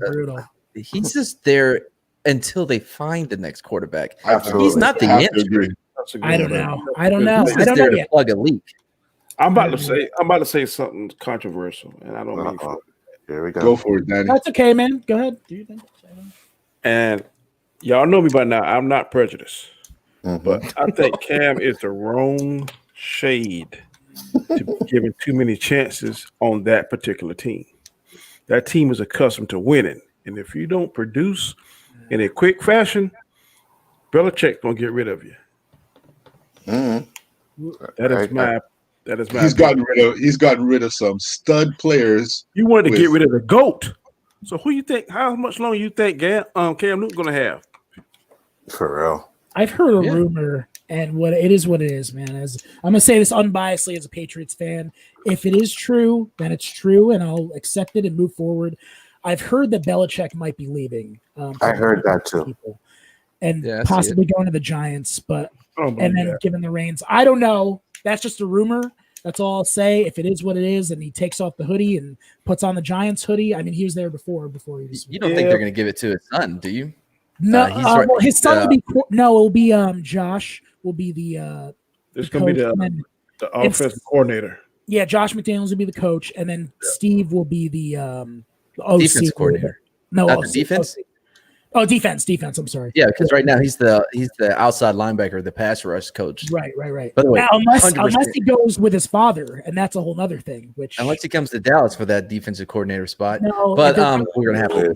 brutal. He's just there until they find the next quarterback. Absolutely. He's not the answer. I don't know. I don't know yet. Plug a leak. I'm about to say something controversial, and I don't mean for it. Here we go. Go for it, Danny. That's okay, man. Go ahead. Do you think? And y'all know me by now. I'm not prejudiced, but I think Cam is the wrong shade to be given too many chances on that particular team. That team is accustomed to winning, and if you don't produce in a quick fashion, Belichick's gonna get rid of you. That is my. He's gotten rid of some stud players. You wanted to get rid of the GOAT. So who you think? How much longer you think Cam Newton's gonna have? For real, I've heard a rumor, and what it is, man. As I'm gonna say this unbiasedly as a Patriots fan, if it is true, then it's true, and I'll accept it and move forward. I've heard that Belichick might be leaving. I heard that too, and possibly going to the Giants, but and then given the reins. I don't know. That's just a rumor. That's all I'll say. If it is what it is, and he takes off the hoodie and puts on the Giants hoodie, I mean, he was there before he was. You don't think they're going to give it to his son, do you? No, well, his son will be. No, it'll be Josh will be the. It's going to be the offensive coordinator. Yeah, Josh McDaniels will be the coach, and then Steve will be the OC defense coordinator. No, not the defense. OC. Oh, defense. I'm sorry. Yeah, because right now he's the outside linebacker, the pass rush coach. Right. By the way, now, unless he goes with his father, and that's a whole other thing. Which unless he comes to Dallas for that defensive coordinator spot, no, but we're gonna have to.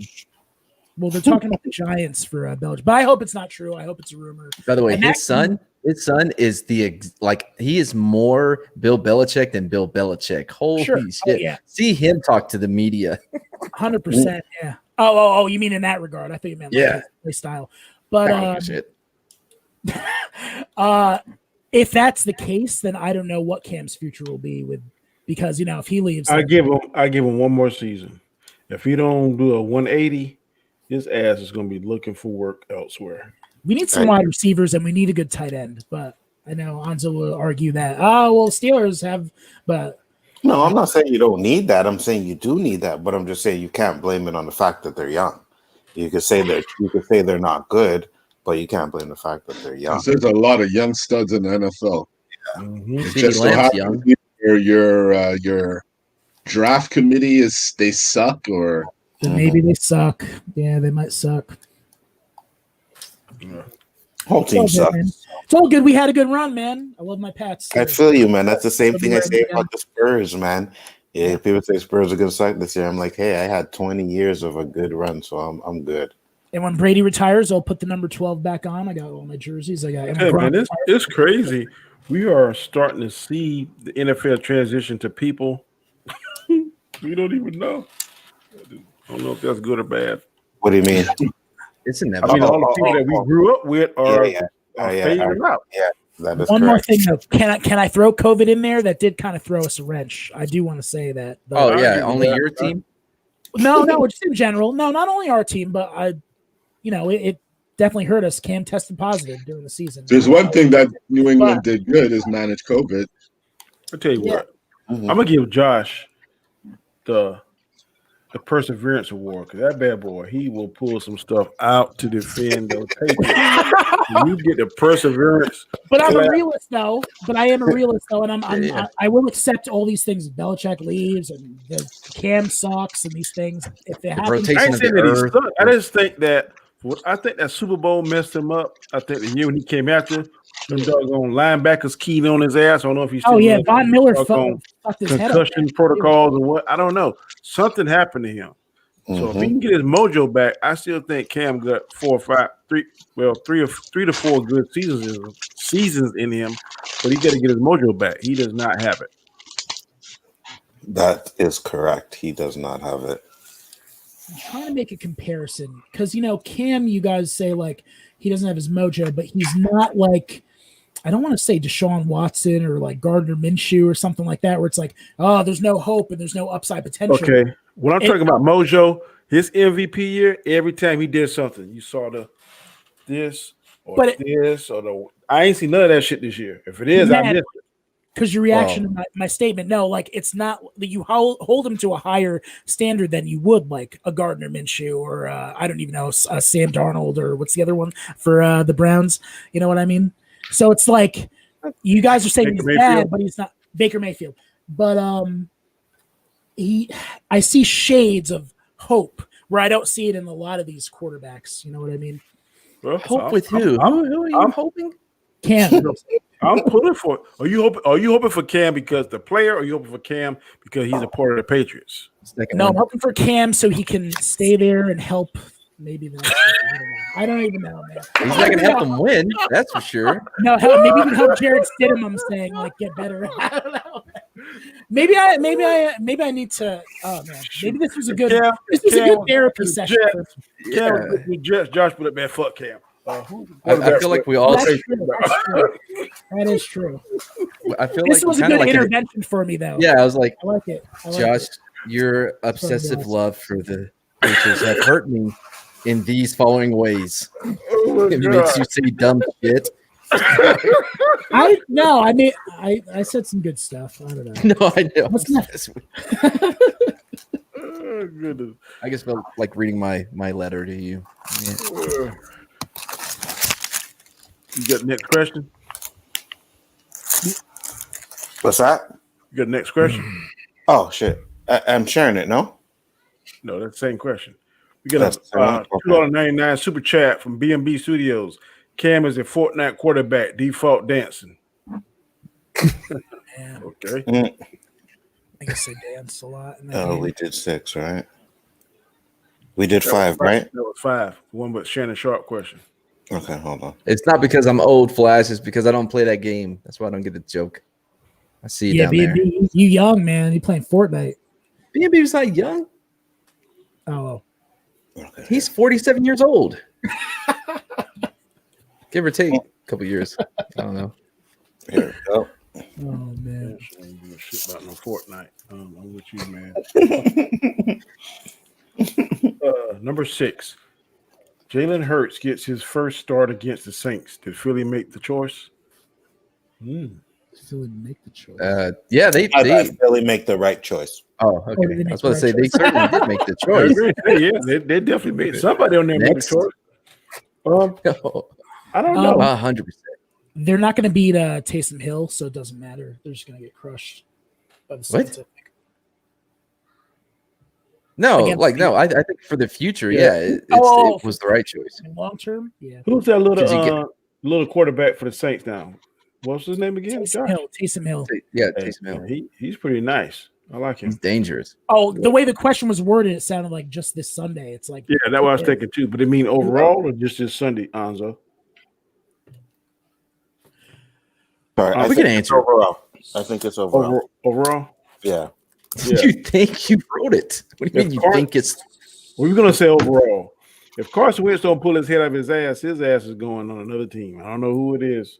Well, they're talking about the Giants for Belgium, but I hope it's not true. I hope it's a rumor. By the way, his son is he is more Bill Belichick than Bill Belichick. Holy shit! Oh, yeah. See him talk to the media. 100%. Yeah. Oh, you mean in that regard? I think you meant his style. But if that's the case, then I don't know what Cam's future will be because if he leaves, I give him one more season. If he don't do a 180, his ass is going to be looking for work elsewhere. We need some wide receivers and we need a good tight end. But I know Anzo will argue that. Steelers have, but. No, I'm not saying you don't need that. I'm saying you do need that, but I'm just saying you can't blame it on the fact that they're young. You could say they're not good, but you can't blame the fact that they're young. There's a lot of young studs in the NFL. Yeah. It just so happens your draft committee they suck, or Then maybe they suck. Yeah, they might suck. Whole team It's all good, man. sucks. It's all good. We had a good run, man. I love my Pats. I feel you, man. That's the same thing I say Yeah. about the Spurs, man. Yeah, people say Spurs are gonna suck this year. I'm like, hey, I had 20 years of a good run, so I'm good. And when Brady retires, I'll put the number 12 back on. I got all my jerseys. I got. Yeah, man, it's crazy. We are starting to see the NFL transition to people we don't even know. I don't know if that's good or bad. What do you mean? It's I inevitable. mean, all the people that we grew up with are fading out. Yeah, that is One more correct. thing though, can I throw COVID in there? That did kind of throw us a wrench. I do want to say that. But Oh yeah, only your team. no, just in general. No, not only our team, but it definitely hurt us. Cam tested positive during the season. There's one thing that New England did good is manage COVID. I'll tell you what, Mhm. I'm gonna give Josh the Perseverance Award because that bad boy, he will pull some stuff out to defend those Patriots. You get the Perseverance. But I'm a realist though. And I will accept all these things. Belichick leaves and the Cam sucks and these things. If it happens, rotation I ain't of saying the that he earth. sucked. I just think that Super Bowl messed him up. I think the year when he came after, them doggone linebackers keyed on his ass. I don't know if he's still Von Miller on fucked his head up. concussion protocols or what. I don't know. Something happened to him. So if he can get his mojo back, I still think Cam got 3 to 4 good seasons in him, but he got to get his mojo back. He does not have it. That is correct. He does not have it. I'm trying to make a comparison because Cam, you guys say like he doesn't have his mojo, but he's not like, I don't want to say Deshaun Watson or like Gardner Minshew or something like that, where it's like, oh, there's no hope and there's no upside potential. Okay, when I'm talking about mojo, his MVP year, every time he did something, you saw this or I ain't seen none of that shit this year. If it is, I missed it. Because your reaction to my statement, no, like it's not that you hold him to a higher standard than you would like a Gardner Minshew or I don't even know, Sam Darnold or what's the other one for the Browns? You know what I mean? So it's like you guys are saying he's bad, but he's not Baker Mayfield. But I see shades of hope where I don't see it in a lot of these quarterbacks. You know what I mean? Well, Hope with who? Who are you hoping? Cam. I'm pulling for. Are you hoping for Cam because the player, or are you hoping for Cam because he's a part of the Patriots? No, I'm hoping for Cam so he can stay there and help. Maybe the next year. I don't even know, man. He's not gonna help them win, that's for sure. No, maybe he can help Jared Stidham. I'm saying like get better. I don't know. Maybe I need to. Oh man, maybe this was a good therapy session. Josh put up, man. Fuck Cam. I feel like we all. That is true. I feel this like was a good intervention for me, though. Yeah, I was like, I like it. Josh, your obsessive love for the Patriots have hurt me in these following ways. It makes you say dumb shit. I said some good stuff. I don't know. No, I know. Oh, goodness. I just felt like reading my letter to you. Yeah. You got the next question? What's that? You got the next question? Oh shit! I'm sharing it. No, that's the same question. We got a $2.99 super chat from B&B Studios. Cam is a Fortnite quarterback. Default dancing. Okay. I guess I danced a lot. We did 6, right? We did 5, right? That was 5. One but Shannon Sharp question. Okay, hold on. It's not because I'm old, Flash. It's because I don't play that game. That's why I don't get the joke. I see you down there. You young, man. You playing Fortnite. B&B's not young. Oh. Okay. He's 47 years old. Give or take a couple years. I don't know. Here we go. Oh, man. I ain't give a shit about no Fortnite. I'm with you, man. Number 6. Jalen Hurts gets his first start against the Saints. Did Philly make the choice? Philly make the choice. Yeah, I thought Philly make the right choice. Oh, okay. I was about to say they certainly did make the choice. Yeah, they definitely made somebody on there made the choice. I don't know. 100%. They're not going to beat Taysom Hill, so it doesn't matter. They're just going to get crushed by the Saints. No, Against like no, the- I think for the future, Yeah. it Oh, was the right choice. long term. Yeah. Who's that 'Cause you little quarterback for the Saints now? What's his name again? Taysom Josh? Hill. Taysom Hill. Yeah, Hey, Taysom Hill. he's pretty nice. I like him. He's dangerous. Oh, the way the question was worded, it sounded like just this Sunday. It's like Yeah, that's what I was thinking too. But it mean overall or just this Sunday, Anzo? Sorry, I we think can it's answer. overall. I think it's overall. Overall? Yeah. Yeah. You think you wrote it? What do you mean you think it's? We're gonna say overall. If Carson Wentz don't pull his head out of his ass is going on another team. I don't know who it is,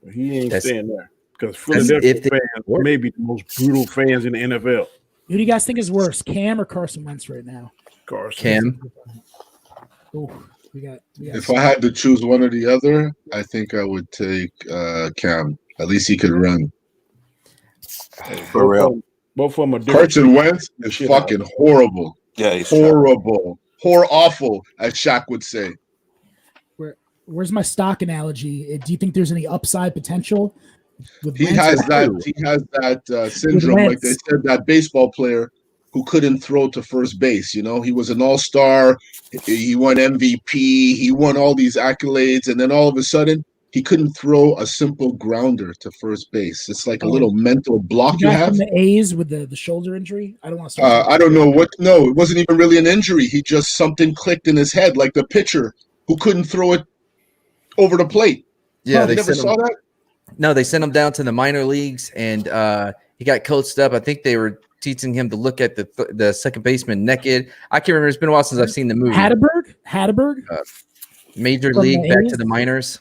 but he ain't staying there because Philadelphia if they fans may be the most brutal fans in the NFL. Who do you guys think is worse, Cam or Carson Wentz right now? Carson. Cam. Oh, we got. If I had to choose one or the other, I think I would take Cam. At least he could run. For real. Both of them are different. Carson Wentz is Shit fucking horrible. Yeah, he's Horrible. Awful, as Shaq would say. Where's my stock analogy? Do you think there's any upside potential? With He Wentz? has that syndrome, like they said, that baseball player who couldn't throw to first base. You know, he was an all-star. He won MVP. He won all these accolades. And then all of a sudden, he couldn't throw a simple grounder to first base. It's like a little mental block The you guy have. from the A's with the shoulder injury. I don't want to. I don't know what. No, it wasn't even really an injury. He just something clicked in his head, like the pitcher who couldn't throw it over the plate. Yeah, You they never sent saw him. that. No, they sent him down to the minor leagues, and he got coached up. I think they were teaching him to look at the second baseman naked. I can't remember. It's been a while since I've seen the movie. Hatterberg. Major From league the back A's? to the minors.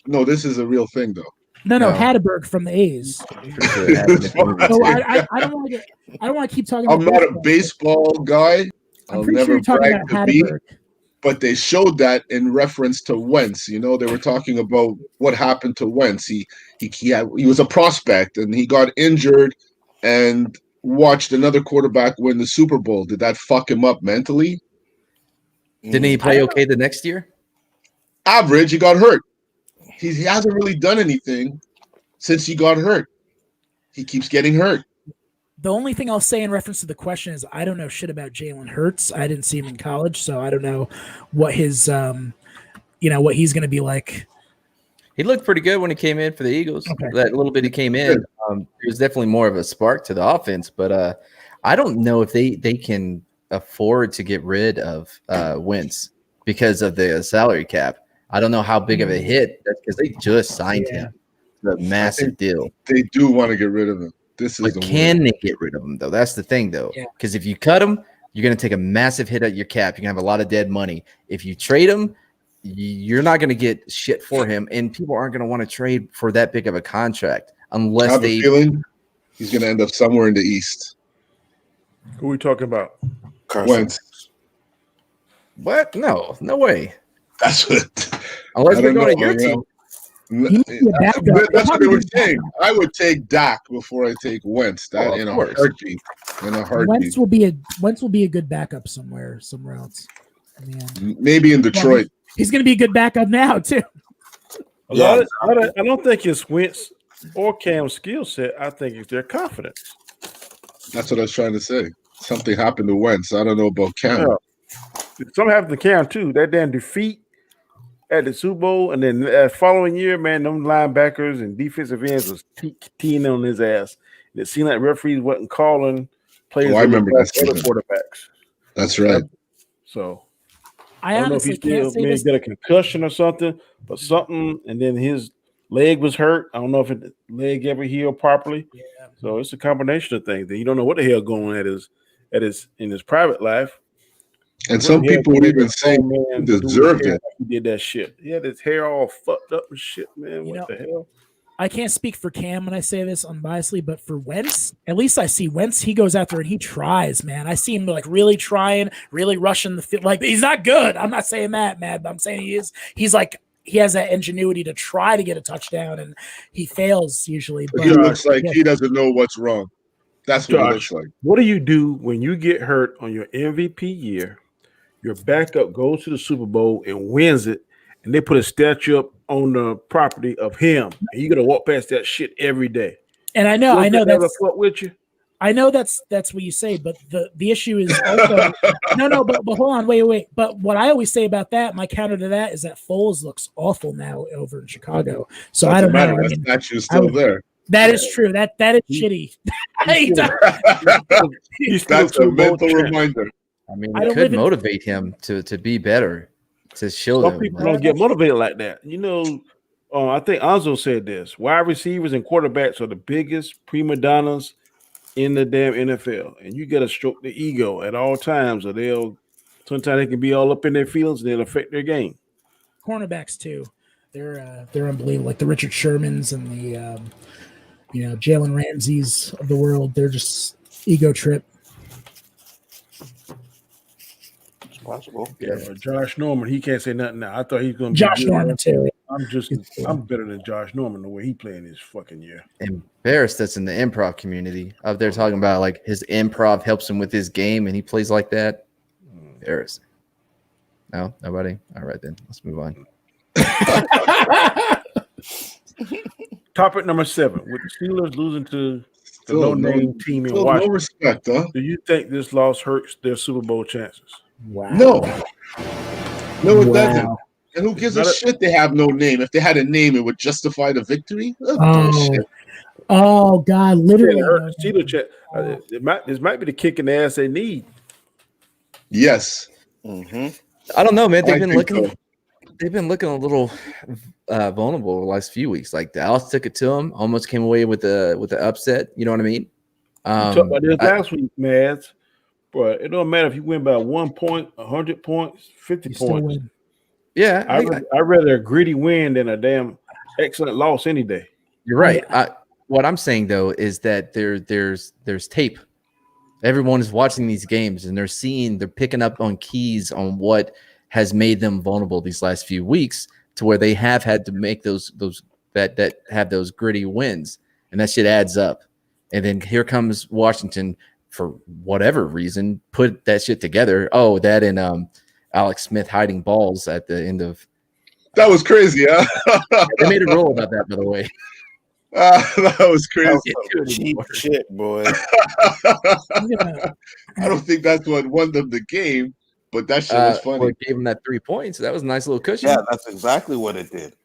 No, this is a real thing, though. No, No. Hatterberg from the A's. Pretty sure it happened in the movie, No, too. I don't want to. I don't want to keep talking. I'm about not a baseball guy. I'm I'll pretty sure never you're talking brag about to be. Hatterberg. But they showed that in reference to Wentz. You know, they were talking about what happened to Wentz. He was a prospect and he got injured and watched another quarterback win the Super Bowl. Did that fuck him up mentally? Didn't he play okay the next year? Average. He got hurt. He hasn't really done anything since he got hurt. He keeps getting hurt. The only thing I'll say in reference to the question is I don't know shit about Jalen Hurts. I didn't see him in college, so I don't know what his, what he's going to be like. He looked pretty good when he came in for the Eagles. Okay. That little bit he came in, there was definitely more of a spark to the offense. But I don't know if they can afford to get rid of Wentz because of the salary cap. I don't know how big of a hit that's because they just signed him. The massive deal. They do want to get rid of him. This is But can they get rid of him, though? That's the thing, though. Because if you cut him, you're going to take a massive hit at your cap. You're going to have a lot of dead money. If you trade him, you're not going to get shit for him. And people aren't going to want to trade for that big of a contract unless I have a feeling he's going to end up somewhere in the East. Who are we talking about? Wentz. What? No way. That's what. Unless they're going to your team. That's what they were saying. I would take Dak before I take Wentz. That in a heartbeat. In a heartbeat. Wentz will be a good backup somewhere else. Man. Maybe in Detroit. He's going to be a good backup now too. I don't think it's Wentz or Cam's skill set. I think it's their confidence. That's what I was trying to say. Something happened to Wentz. I don't know about Cam. Yeah. Something happened to Cam too. That damn defeat at the Super Bowl, and then the following year, man, them linebackers and defensive ends was teeing on his ass. And it seemed like referees wasn't calling players. I remember that other quarterbacks. That's right. So I don't know if he still may get a concussion or something, but something, and then his leg was hurt. I don't know if the leg ever healed properly. Yeah. So it's a combination of things. You don't know what the hell going on at his in his private life. And some people would even say he deserved it. He did that shit. He had his hair all fucked up and shit, man. What the hell? I can't speak for Cam when I say this unbiasedly, but for Wentz, at least I see Wentz, he goes out there and he tries, man. I see him like really trying, really rushing the field. Like, he's not good. I'm not saying that, man, but I'm saying he is. He's like, he has that ingenuity to try to get a touchdown, and he fails usually. But he looks like he doesn't know what's wrong. That's what he looks like. What do you do when you get hurt on your MVP year? Your backup goes to the Super Bowl and wins it, and they put a statue up on the property of him, and you got to walk past that shit every day. And I know that's fuck with you. I know that's what you say, but the issue is also but hold on, wait. But what I always say about that, my counter to that is that Foles looks awful now over in Chicago. So I don't know. I That mean, statue's still there. that is true. That is shitty. That's a mental reminder. I mean, I it don't could live in- motivate him to be better, to show Some them. people don't get motivated like that. I think Anzo said this. Wide receivers and quarterbacks are the biggest prima donnas in the damn NFL. And you got to stroke the ego at all times, or sometimes they can be all up in their feelings and it'll affect their game. Cornerbacks too. They're unbelievable. Like the Richard Shermans and the Jalen Ramseys of the world. They're just ego trip. It's possible. Yeah, Josh Norman, he can't say nothing now. I thought he was going to be Josh good. Norman too. I'm better than Josh Norman the way he playing this fucking year. Embarrassed that's in the improv community up there talking about like his improv helps him with his game and he plays like that. Embarrassing. No, nobody. All right then, let's move on. Topic number 7: with the Steelers losing to the no-name team in Washington, no respect, huh? do you think this loss hurts their Super Bowl chances? Wow. No, it doesn't. And who gives a shit they have no name? If they had a name, it would justify the victory. Oh God, literally. This might be the kick in the ass they need. Yes. Mm-hmm. I don't know, man. They've been looking. So. They've been looking a little vulnerable the last few weeks. Like Dallas took it to them, almost came away with the upset. You know what I mean? We talked about this last week, Mads. But it don't matter if you win by 1 point, 100 points, 50 points. Yeah, I'd rather a gritty win than a damn excellent loss any day. You're right. What I'm saying though is that there's tape. Everyone is watching these games and they're picking up on keys on what has made them vulnerable these last few weeks to where they have had to make those that have those gritty wins, and that shit adds up. And then here comes Washington for whatever reason, put that shit together. Oh, that and Alex Smith hiding balls at the end of that was crazy, huh? They made a rule about that, by the way. That was crazy. Cheap shit, boy. I don't think that's what won them the game, but that shit was funny. Well, gave them that 3 points. That was a nice little cushion. Yeah, that's exactly what it did.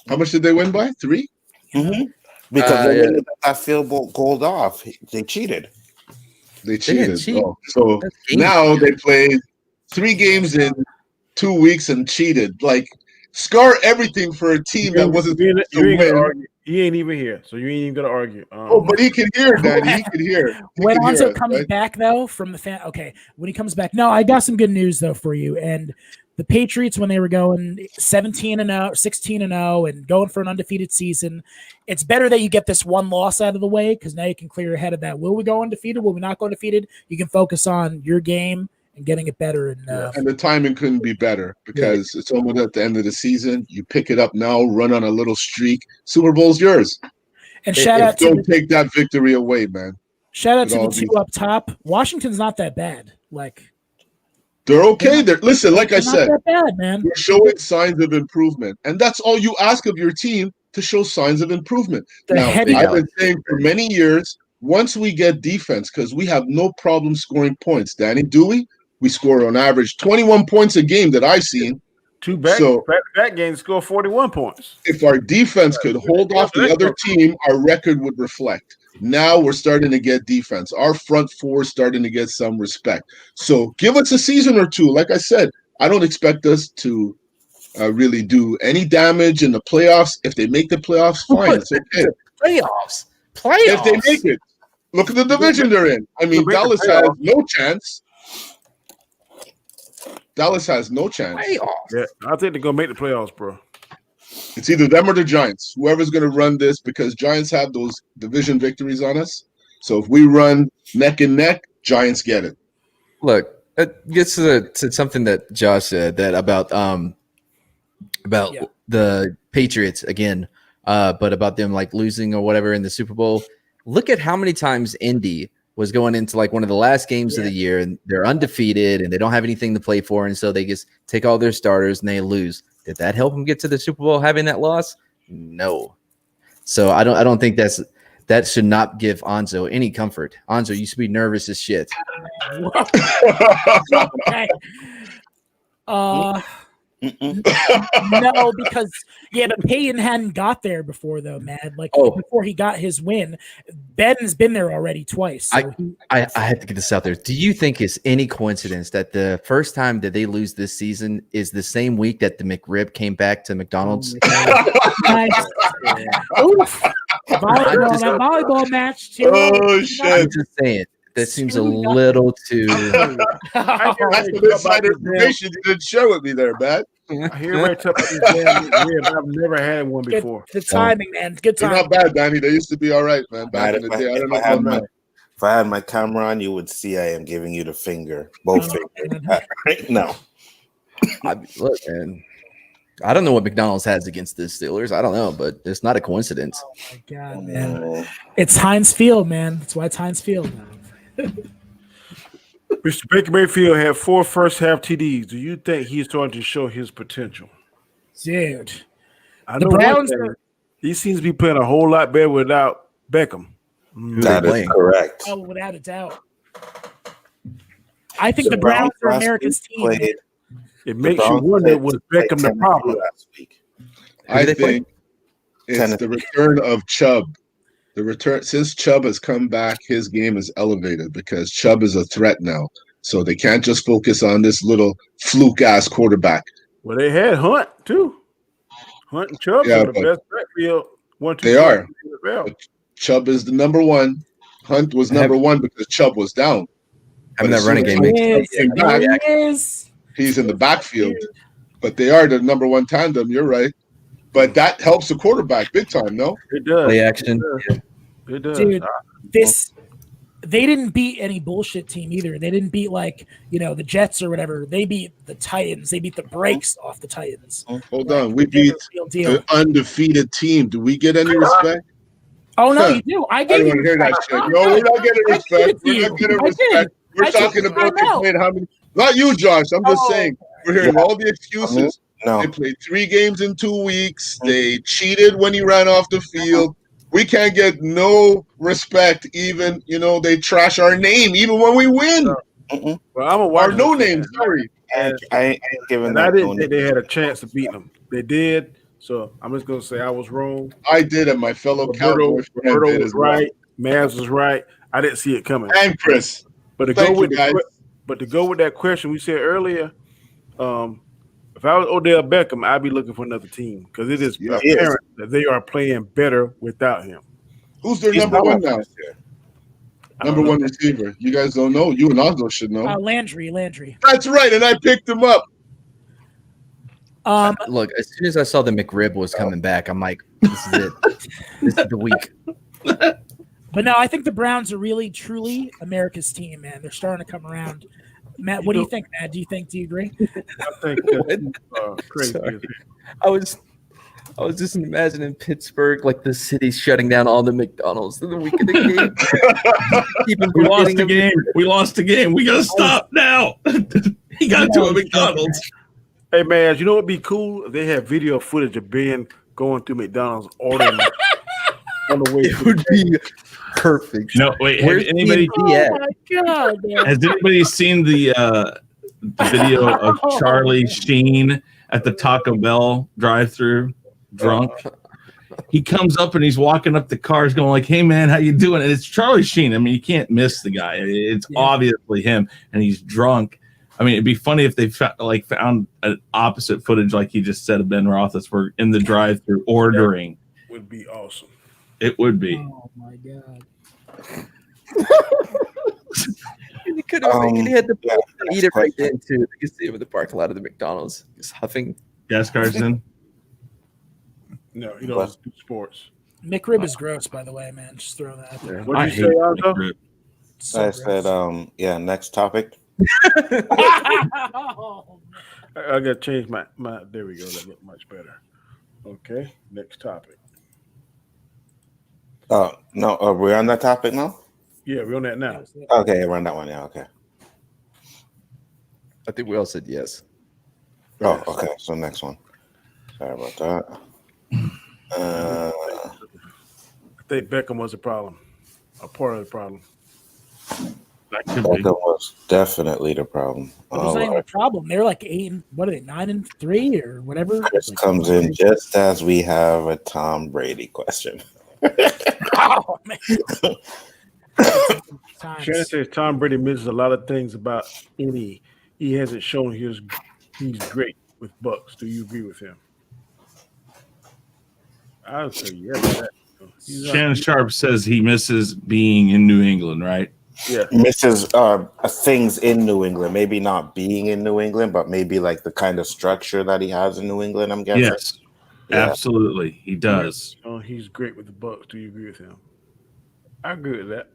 How much did they win by? 3? Mm-hmm. Because they didn't get that field goal off. They cheated. They cheated. Cheat. Oh, so now they played 3 games in 2 weeks and cheated. Like, scar everything for a team that wasn't you ain't argue. He ain't even here, so you ain't even gonna argue. But he can hear, Danny. He can hear. When Alonso comes back, though, from the fan, when he comes back, no, I got some good news though for you. And the Patriots, when they were going 17-0, 16-0, and going for an undefeated season, it's better that you get this one loss out of the way because now you can clear your head of that. Will we go undefeated? Will we not go undefeated? You can focus on your game and getting it better. And the timing couldn't be better because it's almost at the end of the season. You pick it up now, run on a little streak. Super Bowl's yours. And don't take that victory away, man. Shout out to the 2 up top. Washington's not that bad. They're okay. Listen, like I said, not that bad, man. We're showing signs of improvement, and that's all you ask of your team, to show signs of improvement. I've been saying for many years, once we get defense, because we have no problem scoring points, Danny, do we? We score on average 21 points a game that I've seen. 2 back games score 41 points. If our defense could hold off the other team, our record would reflect. Now we're starting to get defense. Our front four is starting to get some respect. So give us a season or two. Like I said, I don't expect us to really do any damage in the playoffs. If they make the playoffs, fine. It's okay. Playoffs. If they make it. Look at the division they're in. I mean, Dallas has no chance. Dallas has no chance. Yeah, I think they're going to make the playoffs, bro. It's either them or the Giants. Whoever's going to run this, because Giants have those division victories on us. So if we run neck and neck, Giants get it. Look, it gets to something that Josh said that about the Patriots again, but about them like losing or whatever in the Super Bowl. Look at how many times Indy was going into like one of the last games of the year and they're undefeated and they don't have anything to play for. And so they just take all their starters and they lose. Did that help them get to the Super Bowl having that loss? No. So I don't think that should not give Anzo any comfort. Anzo used to be nervous as shit. Okay. No, because but Peyton hadn't got there before though, man. Like before he got his win, Ben's been there already twice. So I have to get this out there. Do you think it's any coincidence that the first time that they lose this season is the same week that the McRib came back to McDonald's? Nice. Oof. That volleyball match too. Oh shit! I'm just saying. That seems a little too. That's the inside information you didn't share with me there, man. I hear right up these damn ribs. I've never had one before. The timing, man. Good You're timing. not bad, Danny. They used to be all right, man. Back in the day. I don't know about now. If I had my camera on, you would see I am giving you the finger, both fingers. Right now. Look, man. I don't know what McDonald's has against the Steelers. I don't know, but it's not a coincidence. Oh my god, man! It's Heinz Field, man. That's why it's Heinz Field. Mr. Baker Mayfield had 4 first-half TDs. Do you think he's starting to show his potential? Dude, I know Browns he seems to be playing a whole lot better without Beckham. That is correct. Oh, without a doubt. I think the Browns are America's team. It makes you wonder, was Beckham the problem? I think it's the return of Chubb. The return since Chubb has come back, his game is elevated because Chubb is a threat now. So they can't just focus on this little fluke ass quarterback. Well, they had Hunt too. Hunt and Chubb are the best backfield. They are. Chubb is the number one. Hunt was number one because Chubb was down. Having that running game he's in the backfield. But they are the number one tandem. You're right. But that helps the quarterback big time, no? It does. Play action. It does. Dude, they didn't beat any bullshit team either. They didn't beat the Jets or whatever. They beat the Titans. They beat the brakes off the Titans. Hold on. We beat an undefeated team. Do we get any respect? Oh, no, you do. I don't want to hear that shit. No, we're not getting respect. We're not getting respect. We're talking about they played how many? Not you, Josh. I'm just saying. We're hearing all the excuses. No. They played 3 games in 2 weeks. They cheated when he ran off the field. We can't get no respect. Even they trash our name even when we win. Well, I'm a our no name. Sorry, I ain't giving that. I didn't think they had a chance to beat them. They did. So I'm just gonna say I was wrong. I did, and my fellow Cowboys Roberto was right. Mavs was right. I didn't see it coming. And Chris, but to go with that question we said earlier, if I was Odell Beckham, I'd be looking for another team because it is apparent that they are playing better without him. Who's their number one now? Number one receiver. You guys don't know. You and Oslo should know. Landry. That's right, and I picked him up. Look, as soon as I saw the McRib was coming back, I'm like, this is it. This is the week. But no, I think the Browns are really, truly America's team, man. They're starting to come around. Matt, what do you think, Matt? Do you agree? I think that's crazy. I was just imagining Pittsburgh, like the city shutting down all the McDonald's in the week of the game. We lost the game. We lost the game. We gotta stop now. He got to a McDonald's. Hey man, you know what'd be cool? If they had video footage of Ben going through McDonald's ordering on the way. It would be perfect. No, wait. Has anybody seen the video of Charlie Sheen at the Taco Bell drive-thru, drunk? He comes up and he's walking up the cars, going like, "Hey man, how you doing?" And it's Charlie Sheen. I mean, you can't miss the guy. It's obviously him, and he's drunk. I mean, it'd be funny if they found an opposite footage, like he just said, of Ben Roethlisberger in the drive-thru ordering. Would be awesome. It would be. Oh my god! He could have had the ball and eat it right then too. You can see him in the parking lot of the McDonald's, just huffing. Gaskar's in. No, he doesn't do sports. McRib is gross, by the way, man. Just throw that out there. What did you say, Aldo? I said, next topic. I gotta change my. There we go. That look much better. Okay, next topic. No, are we on that topic now? Yeah, we're on that now. Okay, we're on that one. Yeah, okay. I think we all said yes. Oh, okay. So next one. Sorry about that. think Beckham was a problem, a part of the problem. That could be. Beckham was definitely the problem. It was not even a problem. They're like 9-3 or whatever. Chris Like, comes in just as we have a Tom Brady question. oh man. Shannon says Tom Brady misses a lot of things about any. He hasn't shown he's great with Bucks. Do you agree with him? I would say yes. Shannon Sharp says he misses being in New England, right? Yeah. Misses things in New England. Maybe not being in New England, but maybe like the kind of structure that he has in New England, I'm guessing. Yes, absolutely. He does. He's great with the Bucks. Do you agree with him? I agree with that.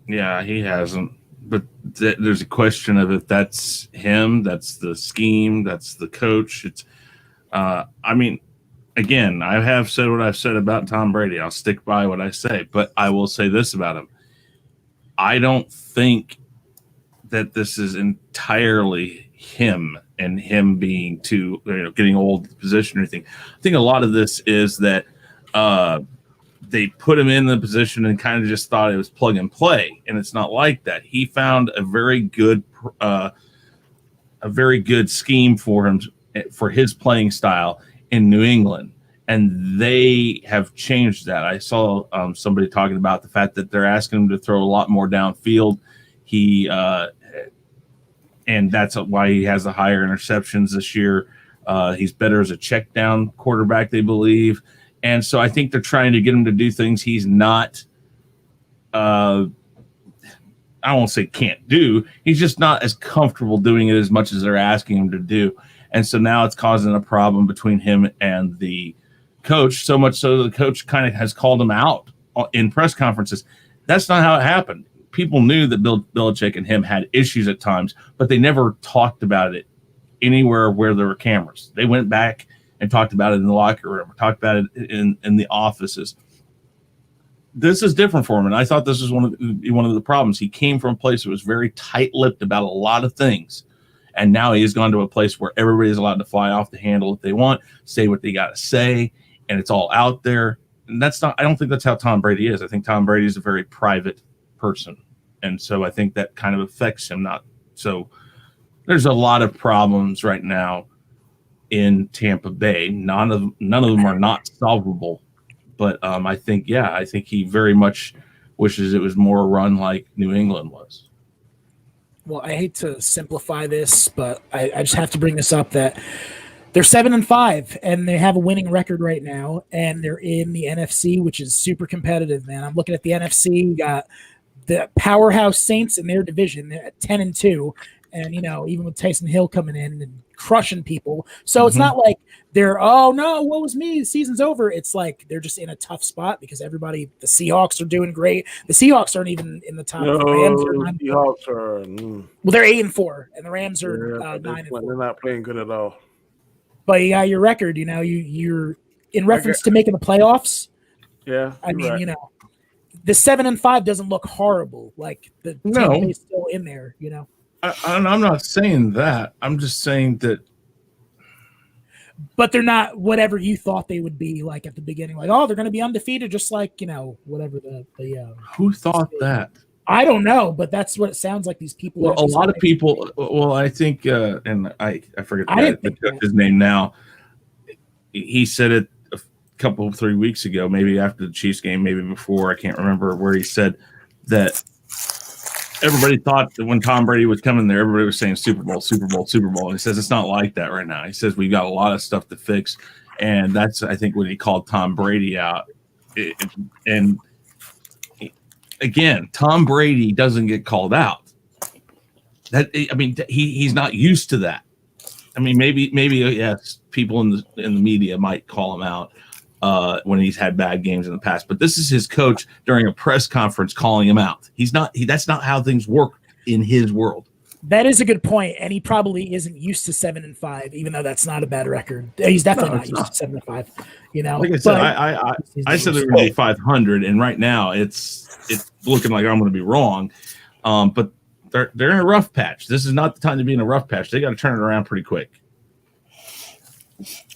Yeah, he hasn't. But there's a question of if that's him, that's the scheme, that's the coach. It's, I mean, again, I have said what I've said about Tom Brady. I'll stick by what I say, but I will say this about him. I don't think that this is entirely him and him being getting old position or anything. I think a lot of this is that they put him in the position and kind of just thought it was plug and play, and it's not like that. He found a very good scheme for him for his playing style in New England, and they have changed that. I saw somebody talking about the fact that they're asking him to throw a lot more downfield. And that's why he has the higher interceptions this year. He's better as a check down quarterback, they believe. And so I think they're trying to get him to do things he's not, I won't say can't do. He's just not as comfortable doing it as much as they're asking him to do. And so now it's causing a problem between him and the coach, so much so the coach kind of has called him out in press conferences. That's not how it happened. People knew that Bill Belichick and him had issues at times, but they never talked about it anywhere where there were cameras. They went back and talked about it in the locker room, talked about it in the offices. This is different for him, and I thought this was one of the problems. He came from a place that was very tight-lipped about a lot of things, and now he has gone to a place where everybody is allowed to fly off the handle if they want, say what they got to say, and it's all out there. And that's not. I don't think that's how Tom Brady is. I think Tom Brady is a very private person, and so I think that kind of affects him. So there's a lot of problems right now in Tampa Bay. None of them are not solvable, but I think he very much wishes it was more run like New England was. Well, I hate to simplify this, but I just have to bring this up that they're 7-5 and they have a winning record right now, and they're in the NFC, which is super competitive, man. I'm looking at the NFC. You got the powerhouse Saints in their division. They're at 10-2. And, even with Taysom Hill coming in and crushing people. So it's not like they're, oh, no, what was me? The season's over. It's like they're just in a tough spot because the Seahawks are doing great. The Seahawks aren't even in the top. No, the Rams are Seahawks are. Well, they're 8-4, and the Rams are 9-4. They're not playing good at all. But you got your record, you're in reference to making the playoffs. Yeah. I mean, the 7-5 doesn't look horrible. Like the team is still in there, I'm not saying that. I'm just saying that. But they're not whatever you thought they would be like at the beginning. Like, oh, they're going to be undefeated, just like whatever the. Who thought that? I don't know, but that's what it sounds like. These people. Well, a lot of people. Well, I think, and I forget his name now. He said it a couple 3 weeks ago, maybe after the Chiefs game, maybe before. I can't remember where he said that. Everybody thought that when Tom Brady was coming there, everybody was saying Super Bowl, Super Bowl, Super Bowl. And he says it's not like that right now. He says we've got a lot of stuff to fix. And that's, I think, when he called Tom Brady out. And again, Tom Brady doesn't get called out. He's not used to that. I mean, maybe yes, people in the media might call him out when he's had bad games in the past, but this is his coach during a press conference calling him out. That's not how things work in his world. That is a good point, and he probably isn't used to 7-5, even though that's not a bad record. He's definitely not used to 7-5. Like I said, I said they were going to be 500, and right now it's looking like I'm going to be wrong. But they're in a rough patch. This is not the time to be in a rough patch. They got to turn it around pretty quick.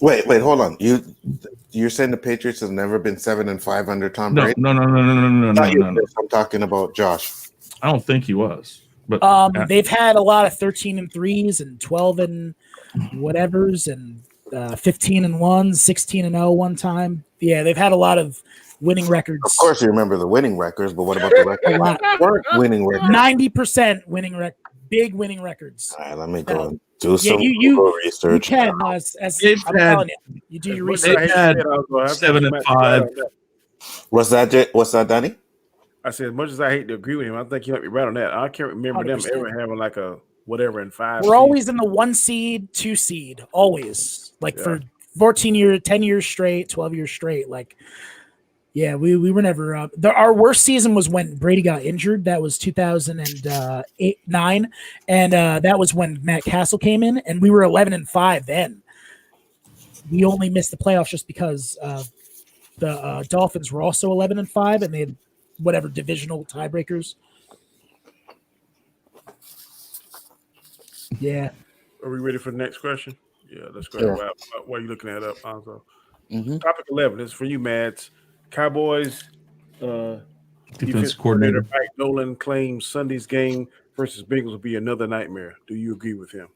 Wait, hold on. You're saying the Patriots have never been 7-5 under Tom No, Brady? no. I'm talking about Josh. I don't think he was. But They've had a lot of 13-3s and 12 and whatevers and 15-1, 16-0 one time. Yeah, they've had a lot of winning records. Of course, you remember the winning records, but what about the records? A lot. Weren't winning records? 90% winning record, big winning records. All right, let me go and do some you research. You can, as I'm telling you, you do your research. They've had 7-5. What's that, Danny? I said, as much as I hate to agree with him, I think he might be right on that. I can't remember 100%. them ever having like a whatever in 5. We're always in the 1 seed, 2 seed, always. Like for 14 years, 10 years straight, 12 years straight. Like, yeah, we were never up. Our worst season was when Brady got injured. That was 2008-9, and that was when Matt Castle came in, and we were 11-5 then. We only missed the playoffs just because the Dolphins were also 11-5, and they had whatever divisional tiebreakers. Yeah. Are we ready for the next question? Yeah, let's go. Sure. While you're looking that up, Alonzo. Mm-hmm. Topic 11 is for you, Mads. Cowboys Defense coordinator Mike Nolan claims Sunday's game versus Bengals will be another nightmare. Do you agree with him?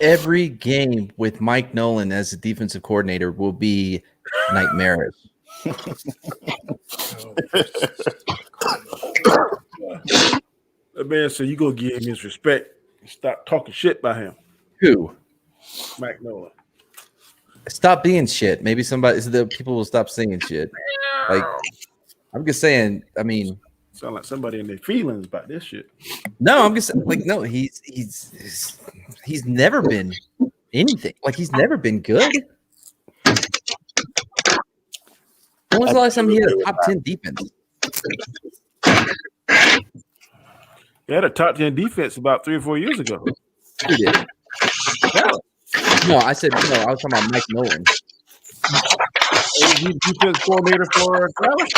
Every game with Mike Nolan as the defensive coordinator will be nightmarish. That man said you go give him his respect. Stop talking shit by him. Who? Mike Nolan. Stop being shit. Maybe the people will stop saying shit. Like, I'm just saying. I mean, sound like somebody in their feelings about this shit. No, I'm just like, no. He's never been anything. Like, he's never been good. When was the last time he had a top 10 defense? He had a top 10 defense about 3 or 4 years ago. He did. No, I said no. I was talking about Mike Nolan. He's defense coordinator for Dallas.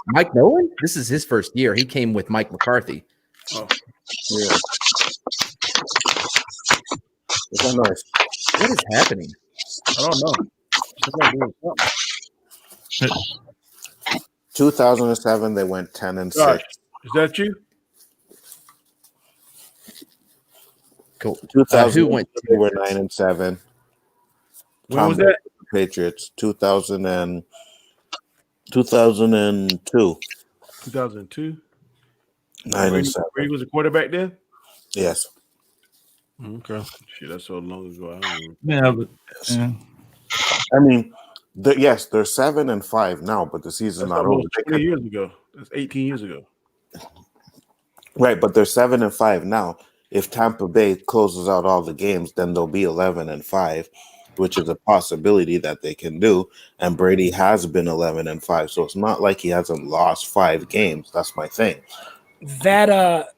Mike Nolan? This is his first year. He came with Mike McCarthy. Oh, Yeah. What's that noise? What is happening? I don't know. Somebody doing something. 2007, they went 10-6. Josh, is that you? Cool. 2000, Who went? they were 9-7. When was that? Patriots 2002. 2002. 9-7. Brady was a quarterback then? Yes. Okay. Shit, that's so long ago. I don't even... Yeah, but I mean, they're 7-5 now, but the season's That's not over. almost 20 years ago. That's 18 years ago. Right, but they're 7-5 now. If Tampa Bay closes out all the games, then they'll be 11-5, which is a possibility that they can do. And Brady has been 11-5, so it's not like he hasn't lost 5 games. That's my thing. That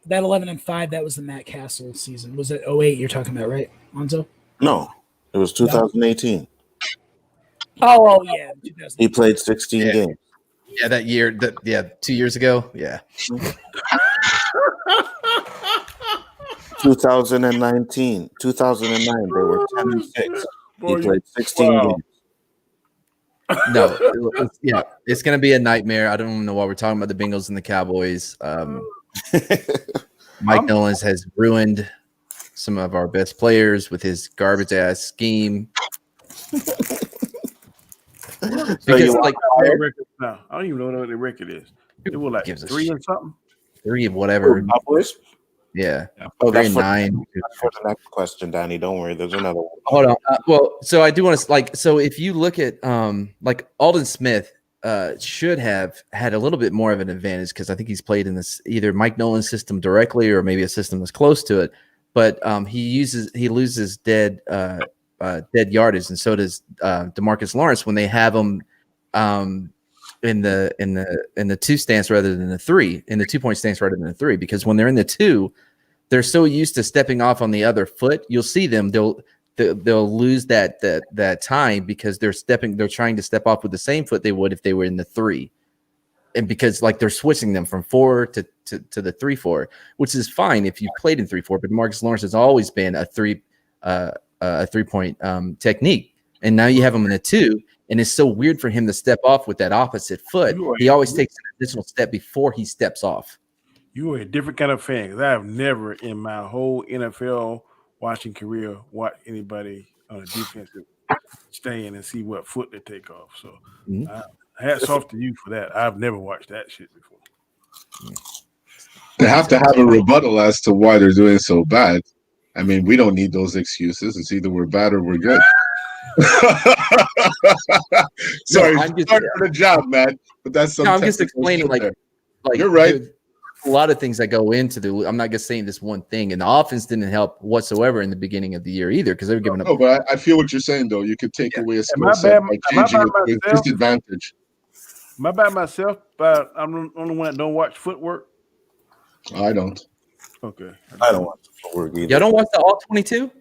11-5, that was the Matt Castle season. Was it 08 you're talking about, right, Lonzo? No, it was 2018. Oh yeah. 2000. He played 16 games. Yeah, that year. 2 years ago. Yeah. 2009, they were 10-6. He played 16 games. No, it's going to be a nightmare. I don't even know why we're talking about the Bengals and the Cowboys. Mike Nolan has ruined some of our best players with his garbage ass scheme. Because I don't even know what the record is. It was like 3 or something. 3 of whatever. Cowboys? Yeah. Oh, 3 that's and for, 9. that's for the next question, Danny. Don't worry. There's another one. Hold on. So I do want to so if you look at like Alden Smith should have had a little bit more of an advantage because I think he's played in this either Mike Nolan's system directly or maybe a system that's close to it. But he loses dead yardage, and so does DeMarcus Lawrence when they have him in the 2 stance rather than the 3, in the 2-point stance rather than the 3, because when they're in the 2, they're so used to stepping off on the other foot. You'll see them; they'll lose that time because they're trying to step off with the same foot they would if they were in the 3, and because like they're switching them from 4 to the 3-4, which is fine if you played in 3-4. But Marcus Lawrence has always been a 3-point technique. and now you have him in a 2, and it's so weird for him to step off with that opposite foot. He always takes an additional step before he steps off. You are a different kind of fan because I have never in my whole NFL watching career watched anybody on a defensive stand and see what foot they take off. So hats off to you for that. I've never watched that shit before. They have to have a rebuttal as to why they're doing so bad. I mean, we don't need those excuses. It's either we're bad or we're good. Sorry for the job, man. But that's I'm just explaining, like you're right. A lot of things that go into I'm not just saying this one thing, and the offense didn't help whatsoever in the beginning of the year either because they were giving up. No, but I feel what you're saying though. You could take away a skill set by changing it to a disadvantage. Am I by myself? But I'm the only one that don't watch footwork. I don't. Okay. I don't watch the footwork either. Y'all don't watch the all 22?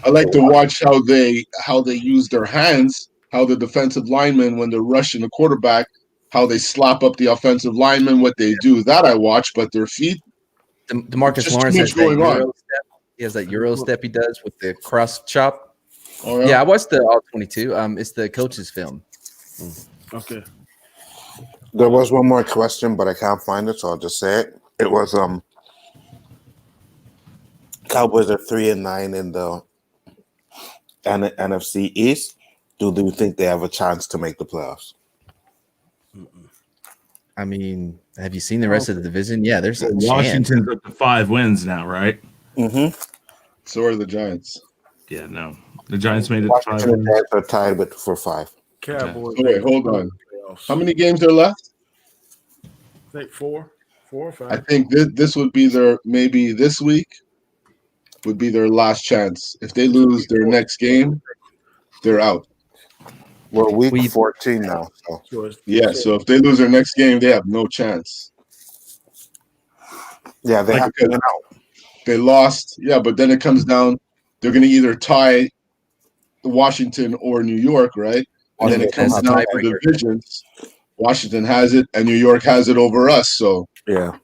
I like to watch how they use their hands, how the defensive linemen, when they're rushing the quarterback, how they slap up the offensive lineman, what they do. That I watch, but their feet. DeMarcus Lawrence has that Euro step. He has that Euro step he does with the cross chop. Oh, yeah. Yeah, I watched the all 22. It's the coach's film. Okay. There was one more question, but I can't find it, so I'll just say it. It was Cowboys are 3-9 in the NFC East. Do you think they have a chance to make the playoffs? I mean, have you seen the rest of the division? Yeah, there's a Washington's up to 5 wins now, right? Mm-hmm. So are the Giants. Yeah, no. The Giants made it to 5 Washington wins. Giants are tied for 5. Cowboys. Okay. Wait, hold on. How many games are left? I think 4 or 5. I think this would be maybe this week would be their last chance. If they lose their next game, they're out. We're week 14 now. So. Yeah, so if they lose their next game, they have no chance. Yeah, they have to win out. They lost. Yeah, but then it comes down. They're going to either tie Washington or New York, right? And then it comes down to divisions. Washington has it, and New York has it over us. So yeah,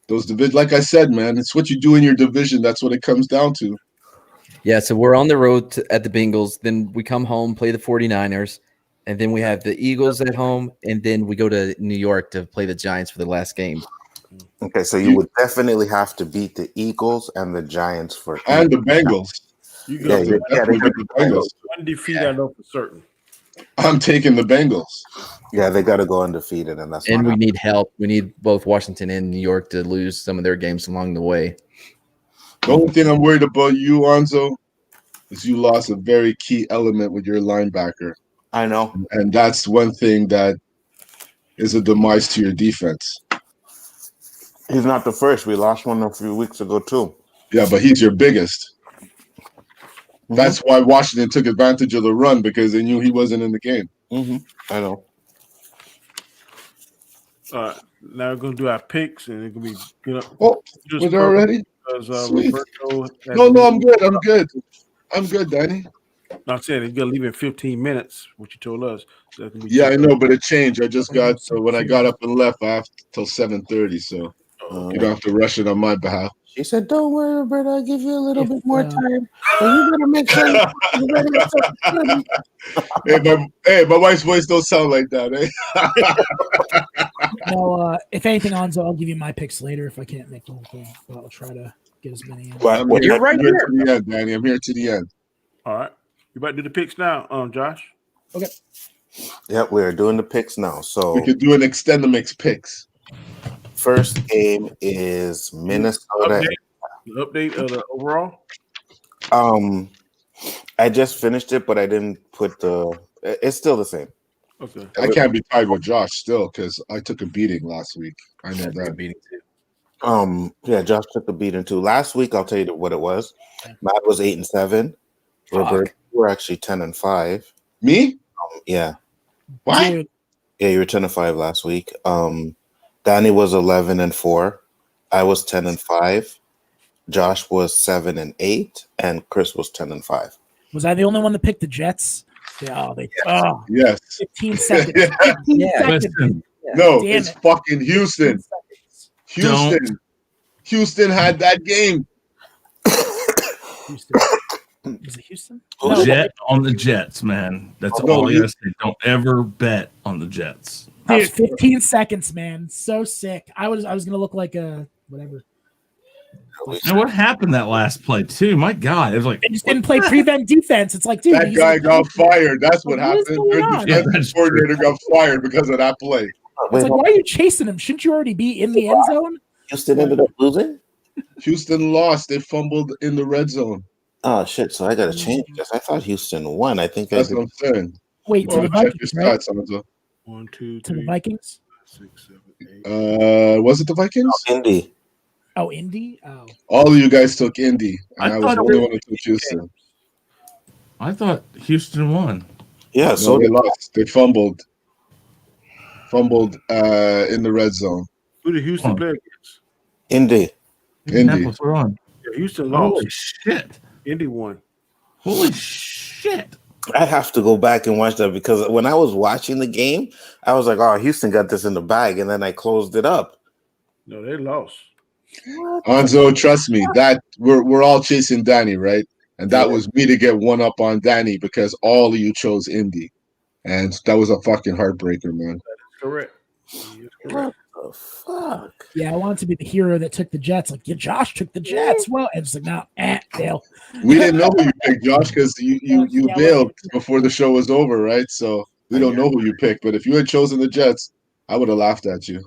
those divisions, like I said, man, it's what you do in your division. That's what it comes down to. Yeah, so we're on the road at the Bengals. Then we come home, play the 49ers, and then we have the Eagles at home, and then we go to New York to play the Giants for the last game. Okay, so you would definitely have to beat the Eagles and the Giants and the Bengals. You go the Bengals. One defeat, I know for certain. I'm taking the Bengals. Yeah, they got to go undefeated, and that's. And we need help. We need both Washington and New York to lose some of their games along the way. The only thing I'm worried about you, Anzo, is you lost a very key element with your linebacker. I know, and that's one thing that is a demise to your defense. He's not the first. We lost one a few weeks ago too. Yeah, but he's your biggest. Mm-hmm. That's why Washington took advantage of the run because they knew he wasn't in the game. Mm-hmm. I know. Now we're gonna do our picks, and it's gonna be Oh, was there already? Because Roberto. No, I'm good. I'm good, Danny. Not saying you're gonna leave in 15 minutes, what you told us. So yeah, I know, but it changed. I just got when I got up and left, I have till 7:30, so you don't have to rush it on my behalf. She said, "Don't worry, Roberto. I'll give you a little bit more time, but you better make sure you're ready at 7:30." Hey, my wife's voice don't sound like that, eh? No, if anything, Anzo, I'll give you my picks later if I can't make the whole thing. But I'll try to get as many in. You're right here to the end, Danny. I'm here to the end. All right. You about to do the picks now, Josh? Okay. Yep, we're doing the picks now. So we could do an extend-the-mix picks. First game is Minnesota. Update of the overall? I just finished it, but I didn't put it's still the same. Okay. I can't be tied with Josh still because I took a beating last week. I know that. Beating too. Yeah, Josh took a beating too. Last week, I'll tell you what it was. Matt was 8-7. Roberto, you were actually 10-5. Me? Yeah. What? Yeah, you were 10-5 last week. Danny was 11-4. I was 10-5. Josh was 7-8, and Chris was 10-5. Was I the only one that picked the Jets? Yeah, yes. 15 seconds. 15 seconds. No, it's fucking Houston. Houston had that game. Houston. Was it Houston? Oh, No, Jet on the Jets, man. That's No, all I you- gotta say. Don't ever bet on the Jets. dude, 15 seconds, man. So sick. I was gonna look like a whatever. And what happened that last play too? My God, it was like They just didn't play prevent defense. It's like, dude, that he's guy like, got fired. That's what What is happened. going Their on? Yeah, defensive that's coordinator got fired because of that play. it's Wait, like, why are you chasing him? Shouldn't you already be in the end zone? Houston ended up losing? Houston lost. They fumbled in the red zone. Oh, shit. So I got to change this. I thought Houston won. I think I That's did. what I'm saying. Wait, to Oh, the check Vikings, your right? stats, Alonzo. 1, 2, To the 3, Vikings. 6, 7, 8. Was it the Vikings? Indy. Oh, Indy. Oh, All of you guys took Indy, and I I was thought the only they- one that took Houston. I thought Houston won. Yeah, No, so they did lost. They fumbled. Fumbled in the red zone. Who did Houston Oh. play against? Indy. Indy. Indianapolis, we're on. Yeah, Houston lost. Holy shit! Indy won. Holy shit! I have to go back and watch that because when I was watching the game, I was like, oh, Houston got this in the bag. And then I closed it up. No, they lost. Alonzo, trust me, that we're all chasing Danny, right? And that was me to get one up on Danny because all of you chose Indy. And that was a fucking heartbreaker, man. Correct. He is What correct. the fuck? yeah. I wanted to be the hero that took the Jets. Like, yeah, Josh took the Jets. Well, and it's like, no, fail. We didn't know who you picked, Josh, because you Yeah, bailed before the show was over, right? So we don't know who you picked. But if you had chosen the Jets, I would have laughed at you.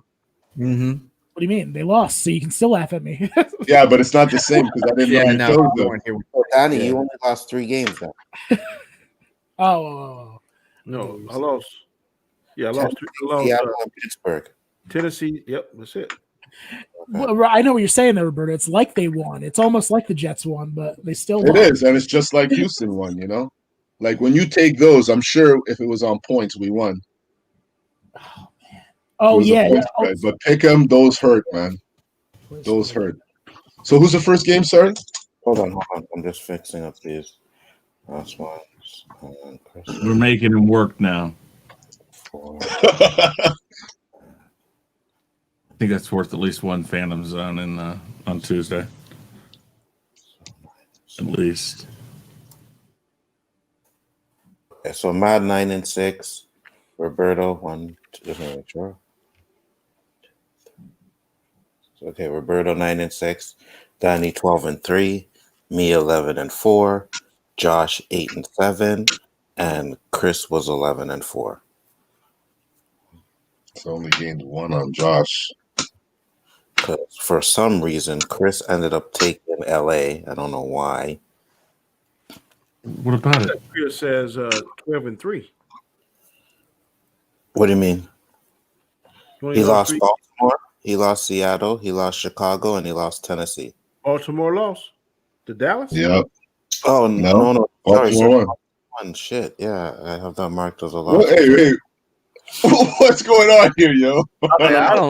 Mm-hmm. What do you mean? They lost, so you can still laugh at me. Yeah, but it's not the same because I didn't know you chose them. So, Danny, Yeah. you only lost 3 games now. oh. No, I lost. Yeah, I lost. I lost Seattle and Pittsburgh. Tennessee. Yep, that's it. Well, I know what you're saying there, Roberto. It's like they won. It's almost like the Jets won, but they still It lost. is, and it's just like Houston won, you know? Like when you take those, I'm sure if it was on points, we won. Oh, It was a yeah. point spread, but pick them, those hurt, man. Those hurt. So who's the first game, sorry? Hold on. I'm just fixing up these last ones. We're making him work now. 4. I think that's worth at least one Phantom Zone in on Tuesday. At least. Okay, so Mad 9-6. Roberto 1. Just want to make sure. Okay, Roberto 9-6. Danny 12-3. Me 11-4. Josh 8-7. And Chris was 11-4. It's only gained one on Josh. Because for some reason, Chris ended up taking LA. I don't know why. What about it? Here says 12-3. What do you mean? only He lost 3. Baltimore, he lost Seattle, he lost Chicago, and he lost Tennessee. Baltimore lost to Dallas. Yep. Oh, no. Sorry, Baltimore won. one. Shit, yeah. I have that marked as a Well, loss. hey, what's going on here, yo? I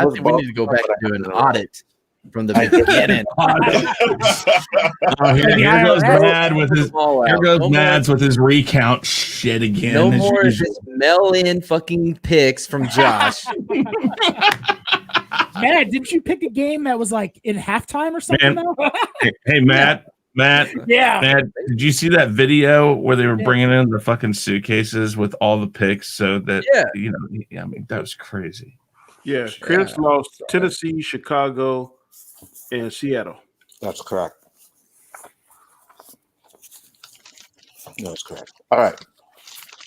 think we need to go back and do an audit from the beginning. Oh, here goes Mad with his All here out. goes No Mads with his recount shit again. No as more usual. just mail-in fucking picks from Josh. Man, didn't you pick a game that was like in halftime or something? Man. Though? Hey, Matt, yeah. Matt, did you see that video where they were bringing in the fucking suitcases with all the picks so that I mean that was crazy. Yeah, Chris lost Tennessee, Chicago, and Seattle. That's correct. That's correct. All right.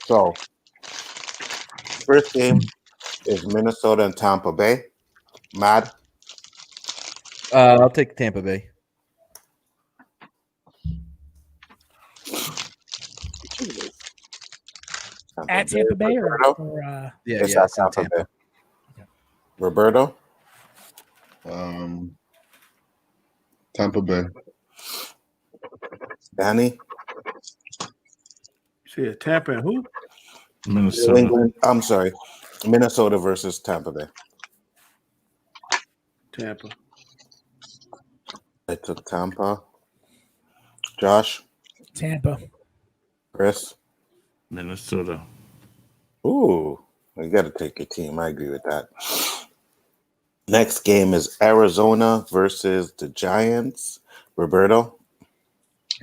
So, first game is Minnesota and Tampa Bay. Mad. I'll take Tampa Bay. At Tampa Bay or Yeah, It's yeah, at it's not Tampa Tampa. Bay. Roberto. Tampa Bay. Danny. You said Tampa and who? New Minnesota. England. I'm sorry. Minnesota versus Tampa Bay. Tampa. I took Tampa. Josh. Tampa. Chris. Minnesota. Ooh, you got to take your team. I agree with that. Next game is Arizona versus the Giants. Roberto.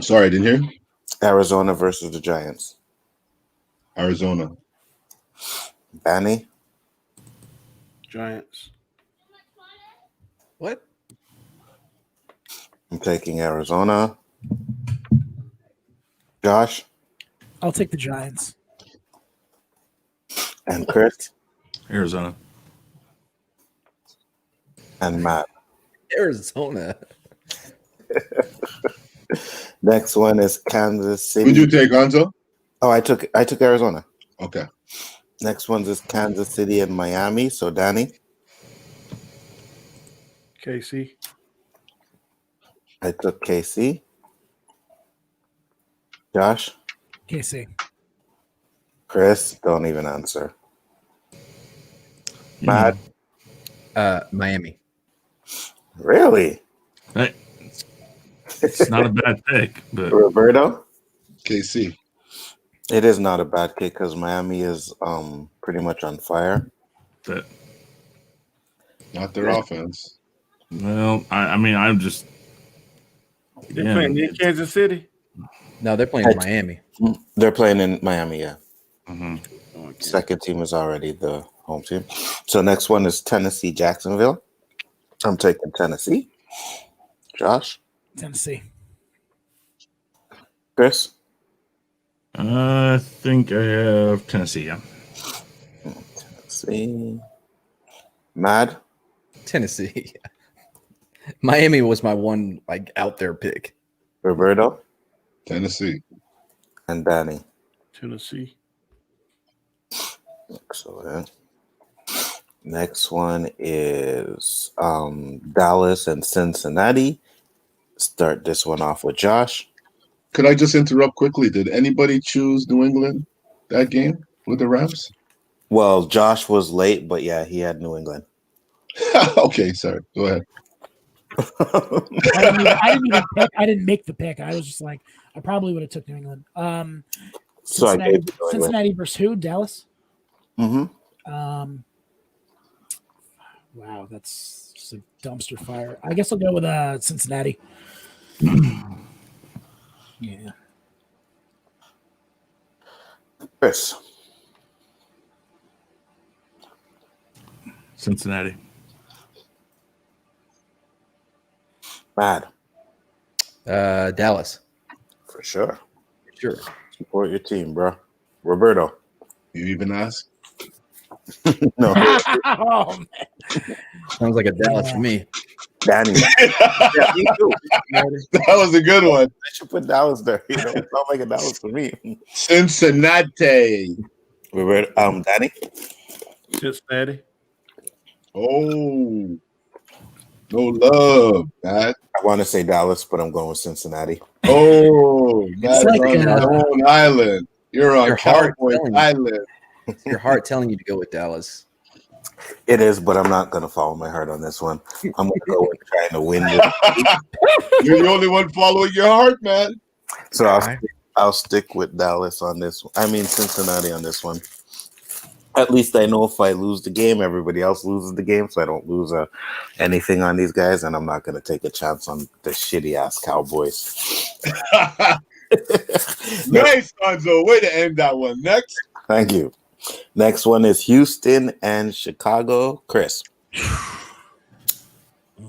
Sorry, I didn't hear. Arizona versus the Giants. Arizona. Danny, Giants. What? I'm taking Arizona. Josh I'll take the Giants. and Chris Arizona. and Matt. Arizona. Next one is Kansas City. Who'd you take, Gonzo? Oh, I took Arizona. Okay. Next one's is Kansas City and Miami. So Danny, KC. I took KC. Josh, KC. Chris, don't even answer. Matt, Miami. really? Hey, it's not a bad pick, but Roberto? KC. It is not a bad kick because Miami is pretty much on fire. but Not their offense. well, I mean, I'm just They're playing in Kansas City. No, they're playing in Miami. They're playing in Miami, yeah. Mhm. Second team is already the home team. So next one is Tennessee, Jacksonville. I'm taking Tennessee. Josh, Tennessee. Chris, I think I have Tennessee. Yeah. Tennessee. Mad, Tennessee. Miami was my one like out there pick. Roberto, Tennessee. and Danny. Tennessee. Excellent. Next one is Dallas and Cincinnati. Start this one off with Josh. Could I just interrupt quickly? Did anybody choose New England that game with the Rams? Well, Josh was late, but yeah, he had New England. Okay, sorry. Go ahead. I didn't even pick. I didn't make the pick. I was just like, I probably would have took New England. So I gave Cincinnati versus who? Dallas. Mm-hmm. Wow, that's just a dumpster fire. I guess I'll go with Cincinnati. Yeah. Chris, Cincinnati. Mad, Dallas. for sure. Sure. Support your team, bro. Roberto. You even ask? No. Oh, man. Sounds like a Dallas for me. Danny. Yeah, me too. That was a good one. I should put Dallas there. You know, it sounds like a Dallas for me. Cincinnati. Roberto, Danny. Cincinnati. Oh. No love, Matt. I want to say Dallas, but I'm going with Cincinnati. Oh, Matt's like, on your own island. You're on Your heart Cowboy telling you. Island. Your heart telling you to go with Dallas. It is, but I'm not going to follow my heart on this one. I'm going to go with trying to win this. You're the only one following your heart, man. So I'll stick with Dallas on this one. I mean, Cincinnati on this one. At least I know if I lose the game, everybody else loses the game, so I don't lose anything on these guys, and I'm not going to take a chance on the shitty-ass Cowboys. Nice, Gonzo. Way to end that one. Next. Thank you. Next one is Houston and Chicago. Chris.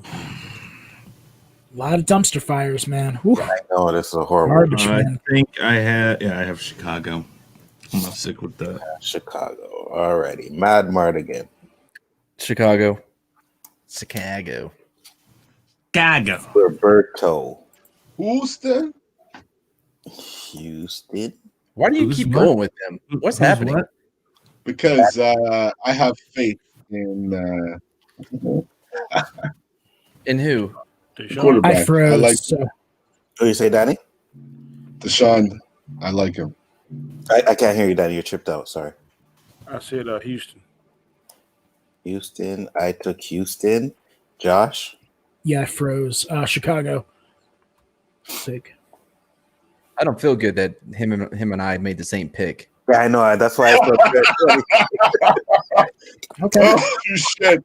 A lot of dumpster fires, man. Whew. I know this is a horrible Garbage, I man. think I have Chicago. I'm gonna stick with that. Chicago. Alrighty. Mad Mardigan. Chicago. Roberto. Houston. Houston. Why do you Who's keep what? going with them? What's Who's happening? what? Because I have faith in And who? Deshaun. quarterback. I froze. I like So Who you say, Danny? Deshaun. I like him. I can't hear you, Danny. You're tripped out. Sorry. I said Houston. Houston. I took Houston. Josh. yeah, I froze. Chicago. Sick. I don't feel good that him and I made the same pick. Yeah, I know. That's why I felt Okay. Oh shit!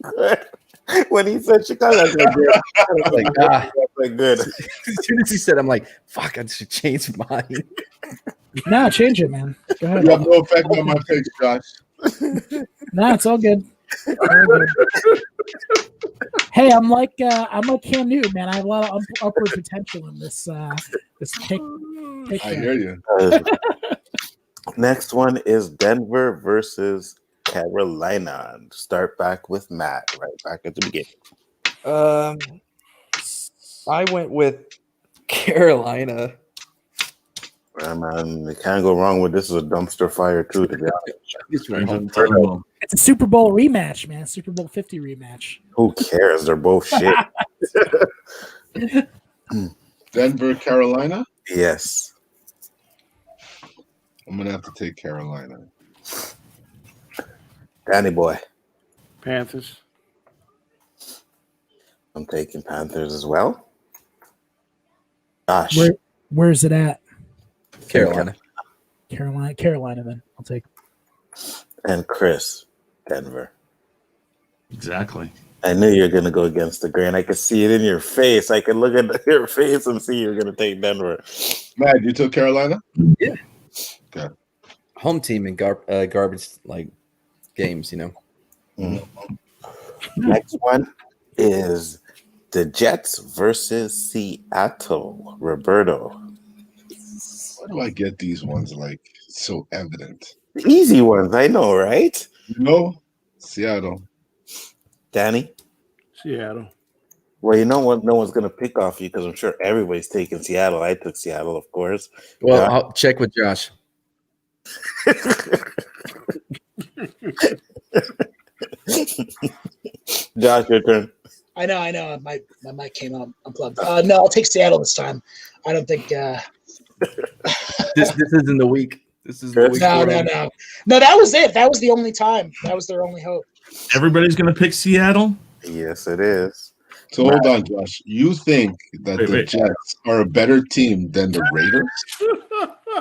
good. When he said Chicago, I was like, good. I was like, Ah. good. As soon as he said, I'm like, fuck, I should change mine. No, change it, man. Go ahead. You have no effect on my picks, Josh. No, it's all good. All good. Hey, I'm like Cam Newton, man. I have a lot of upward potential in this pick. I hear you. Next one is Denver versus Carolina. Start back with Matt, right back at the beginning. I went with Carolina. Man, you can't go wrong with this. Is a dumpster fire too, to be honest. It's my hometown. Terrible. It's a Super Bowl rematch, man. Super Bowl 50 rematch. Who cares? They're both shit. Denver, Carolina. Yes. I'm gonna have to take Carolina. Danny boy. Panthers. I'm taking Panthers as well. Gosh. Where's it at? Carolina. Carolina. Then I'll take. And Chris, Denver. Exactly. I knew you were going to go against the grain. I could see it in your face. I could look at your face and see you're going to take Denver. Matt, you took Carolina? Yeah. Okay. Home team in garbage like games, you know. Next one is the Jets versus Seattle. Roberto. Why do I get these ones like so evident? Easy ones, I know, right? You know, Seattle. Danny? Seattle. Well, you know what? No one's going to pick off you because I'm sure everybody's taking Seattle. I took Seattle, of course. Well, Josh? I'll check with Josh. Josh, your turn. I know. My mic came on unplugged. No, I'll take Seattle this time. I don't think. This isn't the week. This is the week. No. No, that was it. That was the only time. That was their only hope. Everybody's going to pick Seattle? Yes, it is. So hold on, Josh. You think that the Jets are a better team than the Raiders?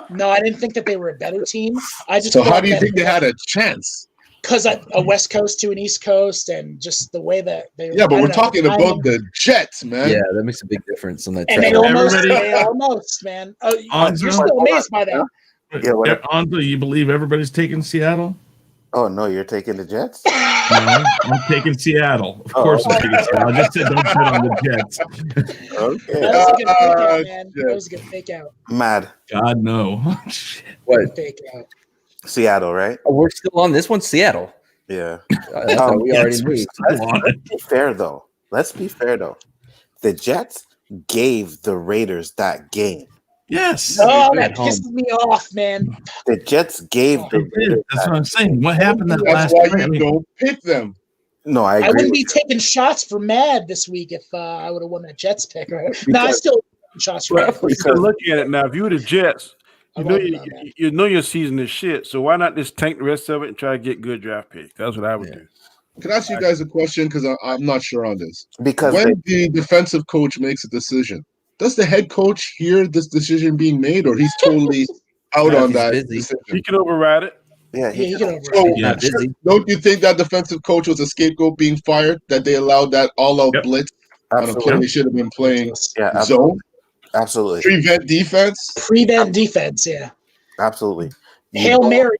No, I didn't think that they were a better team. I just So how do you think they had a chance? Because a West Coast to an East Coast and just the way that they. Yeah, but we're talking about the Jets, man. Yeah, that makes a big difference on that. And travel. they almost, man. You're still amazed by that. Yeah, what? Anzo, you believe everybody's taking Seattle? Oh, no, you're taking the Jets? No, I'm taking Seattle. Of course I'm taking Seattle. I just said don't bet on the Jets. Okay. That was a good fake out, man. That was a good fake out. Mad. God, no. Shit. What? Fake out. Seattle, right? Oh, we're still on this one, Seattle. Yeah. I thought we already knew. Let's be fair, though. The Jets gave the Raiders that game. Yes. Oh, that pisses me off, man. The Jets gave the Raiders. That's what I'm saying. What happened that That's last why night? you don't pick them. No, I agree. I wouldn't be taking shots for Mad this week if I would have won that Jets pick. Right? No, I still shots for Mad. Because looking at it now, if you were the Jets, you know your season is shit. So why not just tank the rest of it and try to get good draft picks? That's what I would do. Can I ask you guys a question? Because I'm not sure on this. Because when the defensive coach makes a decision, does the head coach hear this decision being made, or he's totally out on that decision? He can override it. Yeah, he can override So, it. don't you think that defensive coach was a scapegoat being fired? That they allowed that all-out blitz on a play they should have been playing zone? Absolutely. Prevent defense, yeah. Absolutely. Hail Mary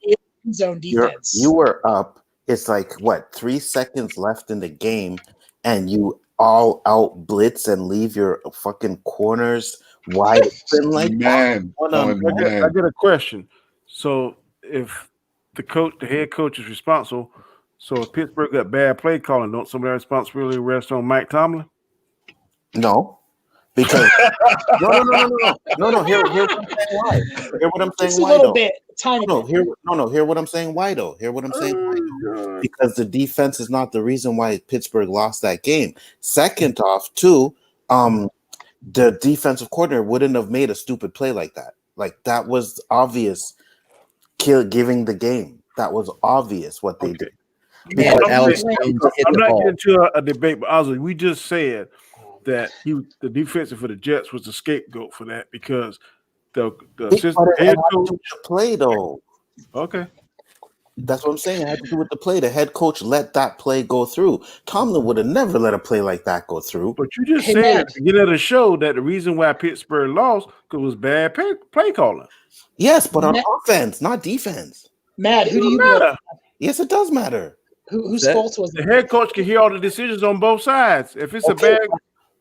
zone defense. You were up. It's like, 3 seconds left in the game, and you all out blitz and leave your fucking corners wide open like man. I get a question. So if the head coach is responsible, so if Pittsburgh got bad play calling, don't some of that responsibility rest on Mike Tomlin? No. Because no. Hear what I'm saying why. Hear what I'm saying Just a why little though. bit, tiny bit. Hear what I'm saying why though. Hear what I'm saying why though. Because the defense is not the reason why Pittsburgh lost that game. Second off, too, the defensive coordinator wouldn't have made a stupid play like that. Like that was obvious. Giving the game. That was obvious what they did. Because I'm not getting into a debate, but Ozzy, we just said that the defensive for the Jets was the scapegoat for that because the assistant head coach play though. Okay. That's what I'm saying. It had to do with the play. The head coach let that play go through. Tomlin would have never let a play like that go through. But you just Hey, said Matt. at the beginning of the show that the reason why Pittsburgh lost because it was bad play calling. Yes, but on Matt- offense, not defense. Matt, who do you Matter. Yes, it does matter. whose That- fault was The it? head coach can hear all the decisions on both sides. If it's a Okay,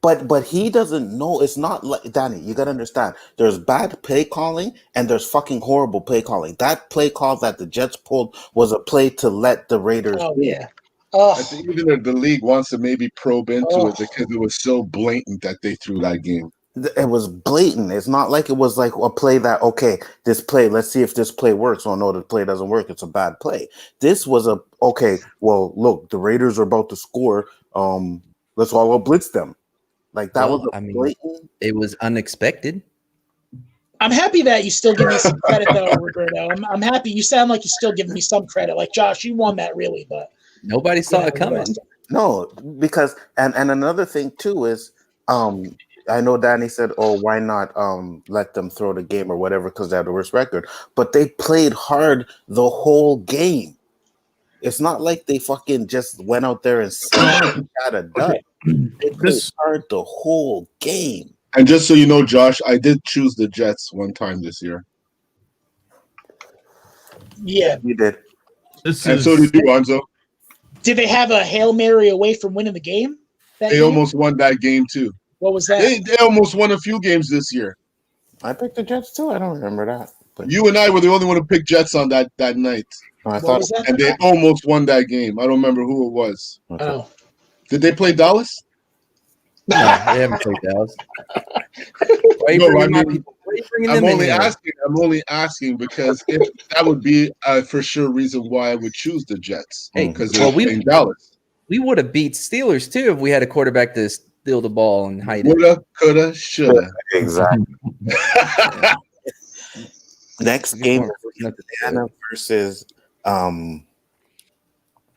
bad, but he doesn't know. It's not like Danny. You gotta understand. There's bad play calling and there's fucking horrible play calling. That play call that the Jets pulled was a play to let the Raiders. Oh win. yeah. I Oh, think even the league wants to maybe probe into Oh. it because it was so blatant that they threw that game. It was blatant. It's not like it was like a play that, okay, this play, let's see if this play works. Oh no, the play doesn't work. It's a bad play. This was a, okay, well, look, the Raiders are about to score. Let's all go blitz them. Like that Well, was a I mean, blatant. it was unexpected. I'm happy that you still give me some credit though, Roberto. I'm happy. You sound like you're still giving me some credit. Like Josh, you won that really, but Nobody saw yeah, it coming. No, because and another thing too is I know Danny said, oh, why not let them throw the game or whatever because they have the worst record. But they played hard the whole game. It's not like they fucking just went out there and got a dud. They played This hard the whole game. And just so you know, Josh, I did choose the Jets one time this year. yeah. You did. this And is so did you, Bonzo. Did they have a Hail Mary away from winning the game? That They game? almost won that game too. What was that? They almost won a few games this year. I picked the Jets too. I don't remember that. But You and I were the only one who picked Jets on that night. I What thought was that? And they almost won that game. I don't remember who it was. Oh. Did they play Dallas? No, they haven't played Dallas. Why are you No, bringing I my mean, people? Why are you bringing I'm them in only here? asking. I'm only asking because if that would be for sure reason why I would choose the Jets Hey, because well, they're playing Dallas. We would have beat Steelers too if we had a quarterback to steal the ball and hide it. Woulda, coulda, shoulda. exactly. Next game Nothing is to say. Atlanta versus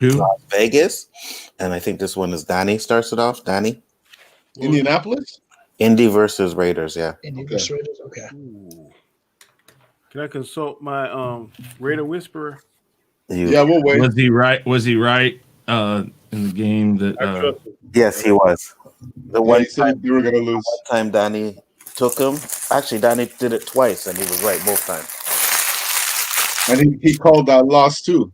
who? Las Vegas, and I think this one is Danny starts it off. Danny, Indianapolis? Indy versus Raiders. Yeah, Indianapolis Raiders? Okay. Ooh. Can I consult my Raider Whisperer? Yeah, we'll wait. Was he right? Was he right in the game that? I trust him. yes, he was. The Yeah, one he said they were gonna lose. time Danny took him. Actually, Danny did it twice, and he was right both times. And he called that loss too.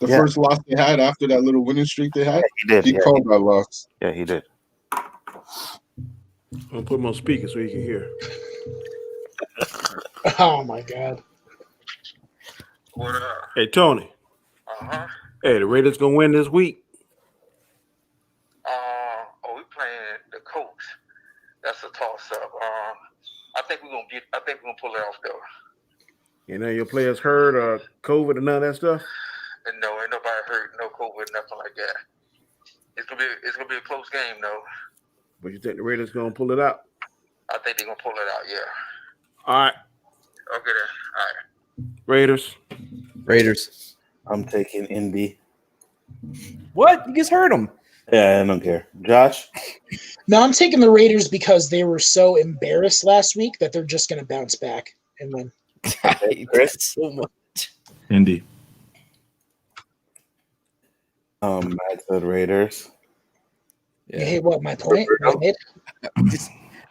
The Yeah. first loss they had after that little winning streak they had. He did. He Yeah, called that loss. yeah, he did. I'm gonna put him on speaker so he can hear. Oh my God. What up? Hey Tony. Hey, the Raiders gonna win this week. We playing the Colts. That's a toss up. I think we're gonna pull it off though. You know your players hurt or COVID and none of that stuff. And no, ain't nobody hurt, no COVID, nothing like that. It's gonna be a close game though. But you think the Raiders gonna pull it out? I think they're gonna pull it out. Yeah. All right, Okay then. All right. Raiders. Raiders. I'm taking Indy. What? You just heard him. Yeah, I don't care. Josh, No, I'm taking the Raiders because they were so embarrassed last week that they're just going to bounce back and win. Chris? So much. Indy. Matt said Raiders. You hate what my point? I made?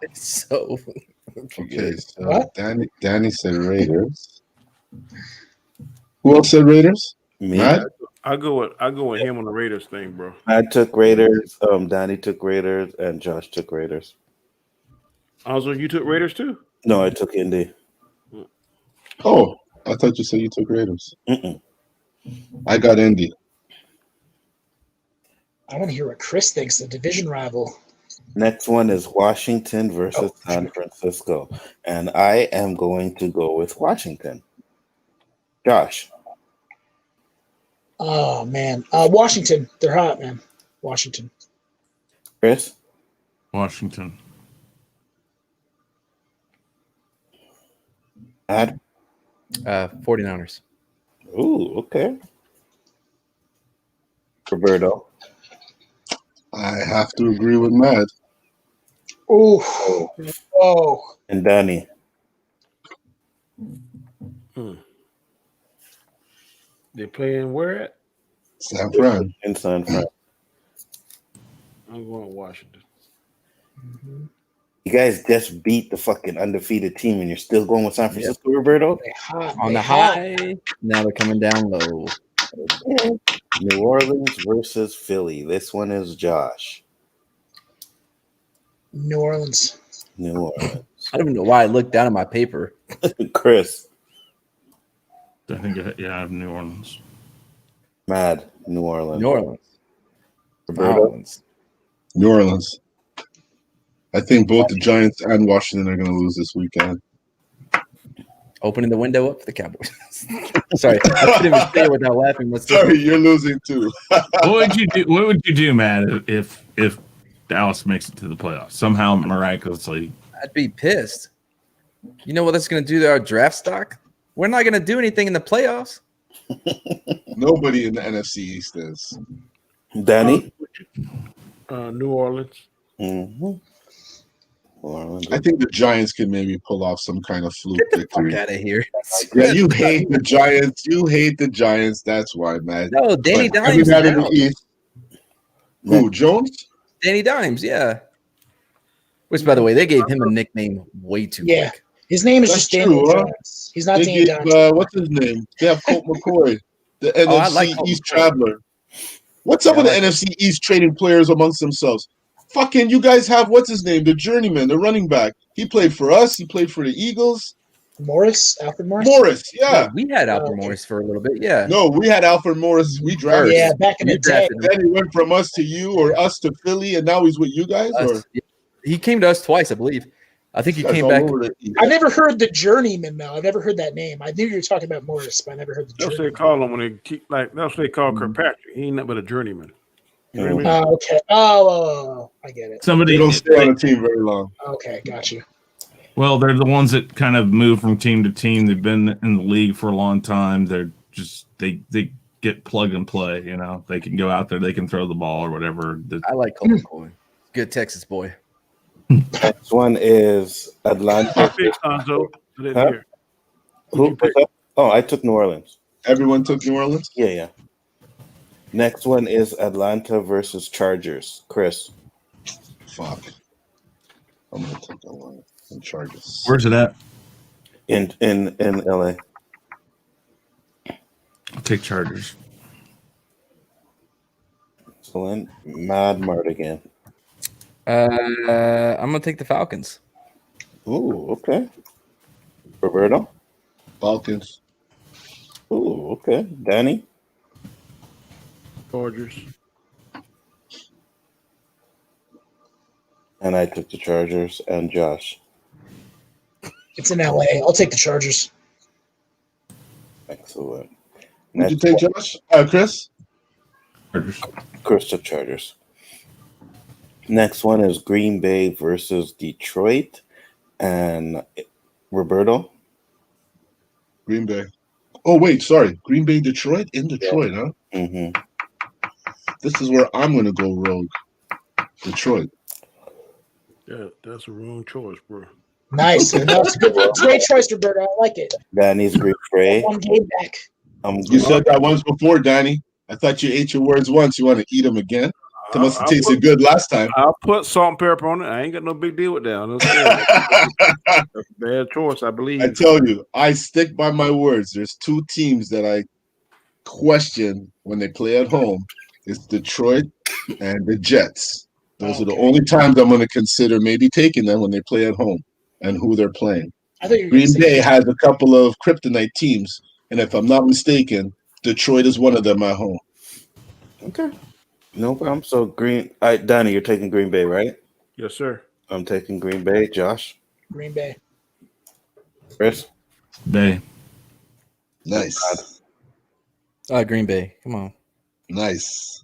It's so Okay, so What? Danny said Raiders. Who else said Raiders? Me. Matt? I go with him on the Raiders thing, bro. Matt took Raiders. Danny took Raiders, and Josh took Raiders. Also, you took Raiders too. No, I took Indy. Oh, I thought you said you took Raiders. Mm-mm. I got Indy. I want to hear what Chris thinks, the division rival. Next one is Washington versus San Francisco, and I am going to go with Washington. Josh, Oh, man. Washington. They're hot, man. Washington. Chris, Washington. Matt. 49ers. Ooh, okay. Roberto, I have to agree with Matt. Oh. Oh. and Danny. They playing where at? San Fran. In San Fran. I'm going to Washington. You guys just beat the fucking undefeated team, and you're still going with San Francisco, Roberto? They hot. On They the hot. high. Now they're coming down low. New Orleans versus Philly. This one is Josh. New Orleans. New Orleans. I don't even know why I looked down at my paper. Chris. I think, I have New Orleans. Mad. New Orleans. New Orleans. Roberto. New Orleans. I think both the Giants and Washington are going to lose this weekend. Opening the window up for the Cowboys. Sorry, I couldn't even say it without laughing. Sorry, you're losing too. What would you do? What would you do, Matt, if Dallas makes it to the playoffs somehow miraculously? I'd be pissed. You know what that's going to do to our draft stock? We're not going to do anything in the playoffs. Nobody in the NFC East is. Danny. New Orleans. Mm-hmm. Orleans. I think the Giants can maybe pull off some kind of fluke Get the victory. fuck out of here. Yeah, you hate the Giants. You hate the Giants. That's why, man. No, Danny But Dimes. everybody in the Out. East. Who, Jones? Danny Dimes, yeah. Which, by the way, they gave him a nickname way too Yeah. quick. His name is That's just Daniel true, huh? Jones. He's not They Daniel gave, Jones. what's his name? They have Colt McCoy, the NFC I like Colt East McCoy. traveler. What's up Yeah, with I the like NFC East trading players amongst themselves? Fucking, you guys have, what's his name? The journeyman, the running back. He played for us. He played for the Eagles. Alfred Morris? Morris, yeah. We had Alfred okay. Morris for a little bit, yeah. No, we had Alfred Morris. We drafted Yeah, him. back in We the day. drafted him. Then he went from us to you or us to Philly, and now he's with you guys? Or He came to us twice, I believe. I think he Guys came all back. over the East. I never heard the journeyman though. I've never heard that name. I knew you were talking about Morris, but I never heard the That's what they journeyman. call him when they keep like. That's what they call Kirkpatrick. He ain't nothing but a journeyman. You know what I mean? Oh, okay. Oh, I get it. Somebody They don't stay on the team very long. Okay, got you. Well, they're the ones that kind of move from team to team. They've been in the league for a long time. They're just they get plug and play. You know, they can go out there, they can throw the ball or whatever. I like Colt McCoy. Good Texas boy. Next one is Atlanta. Big Sanzo. I didn't Huh? hear. Who picked up? Oh, I took New Orleans. Everyone took New Orleans? Yeah. Next one is Atlanta versus Chargers. Chris. Fuck. I'm going to take that one. And Chargers. Where's it at? In LA. I'll take Chargers. Excellent. Mad Mardigan. I'm gonna take the Falcons. Ooh, okay. Roberto. Falcons. Ooh, okay. Danny. Chargers. And I took the Chargers. And Josh. It's in LA. I'll take the Chargers. Excellent. Would you Next take one, Josh? Chris? Chargers. Chris took Chargers. Next one is Green Bay versus Detroit. And Roberto. Green Bay. Oh, wait, sorry. Green Bay, Detroit? In Detroit, huh? Mm-hmm. This is where I'm going to go rogue. Detroit. Yeah, that's a wrong choice, bro. Nice. That's a good. It's a great choice, Roberto. I like it. Danny's Green Bay. One game back. You said that once before, Danny. I thought you ate your words once. You want to eat them again? It must have tasted good last time. I'll put salt and pepper on it. I ain't got no big deal with that. That's a bad choice, I believe. I tell you, I stick by my words. There's two teams that I question when they play at home. It's Detroit and the Jets. Those are the only times I'm going to consider maybe taking them when they play at home and who they're playing. I thought you were Green gonna say- Bay has a couple of kryptonite teams, and if I'm not mistaken, Detroit is one of them at home. Okay. No problem. So Danny, you're taking Green Bay, right? Yes, sir. I'm taking Green Bay. Josh. Green Bay. Chris. Bay. Nice. Green Bay. Come on. Nice.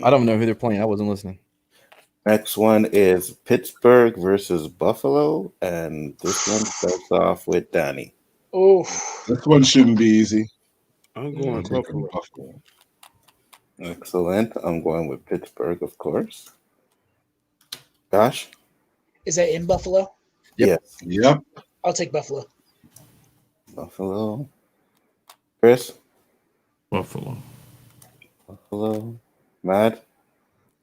I don't know who they're playing. I wasn't listening. Next one is Pittsburgh versus Buffalo, and this one starts off with Danny. Oh, This one shouldn't be easy. I'm going with Buffalo. Buffalo. Excellent. I'm going with Pittsburgh, of course. Josh? is that in Buffalo? Yes. Yep. I'll take Buffalo. Buffalo. Chris? Buffalo. Buffalo, Matt,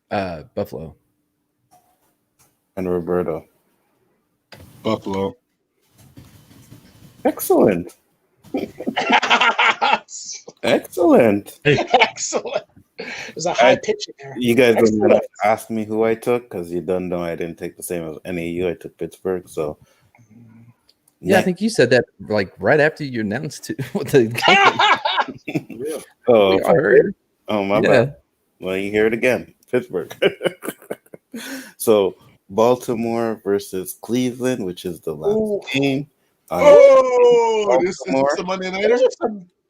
Buffalo. and Roberto. Buffalo. Excellent. Excellent. Excellent. There's a high pitch in there. You guys don't Excellent. have to ask me who I took because you don't know I didn't take the same as any of you. I took Pittsburgh. So Yeah, I think you said that like right after you announced what the game. Oh, I heard. Oh, my Yeah. bad. Well, you hear it again. Pittsburgh. So Baltimore versus Cleveland, which is the last game. Oh, this is Baltimore. a Monday nighter.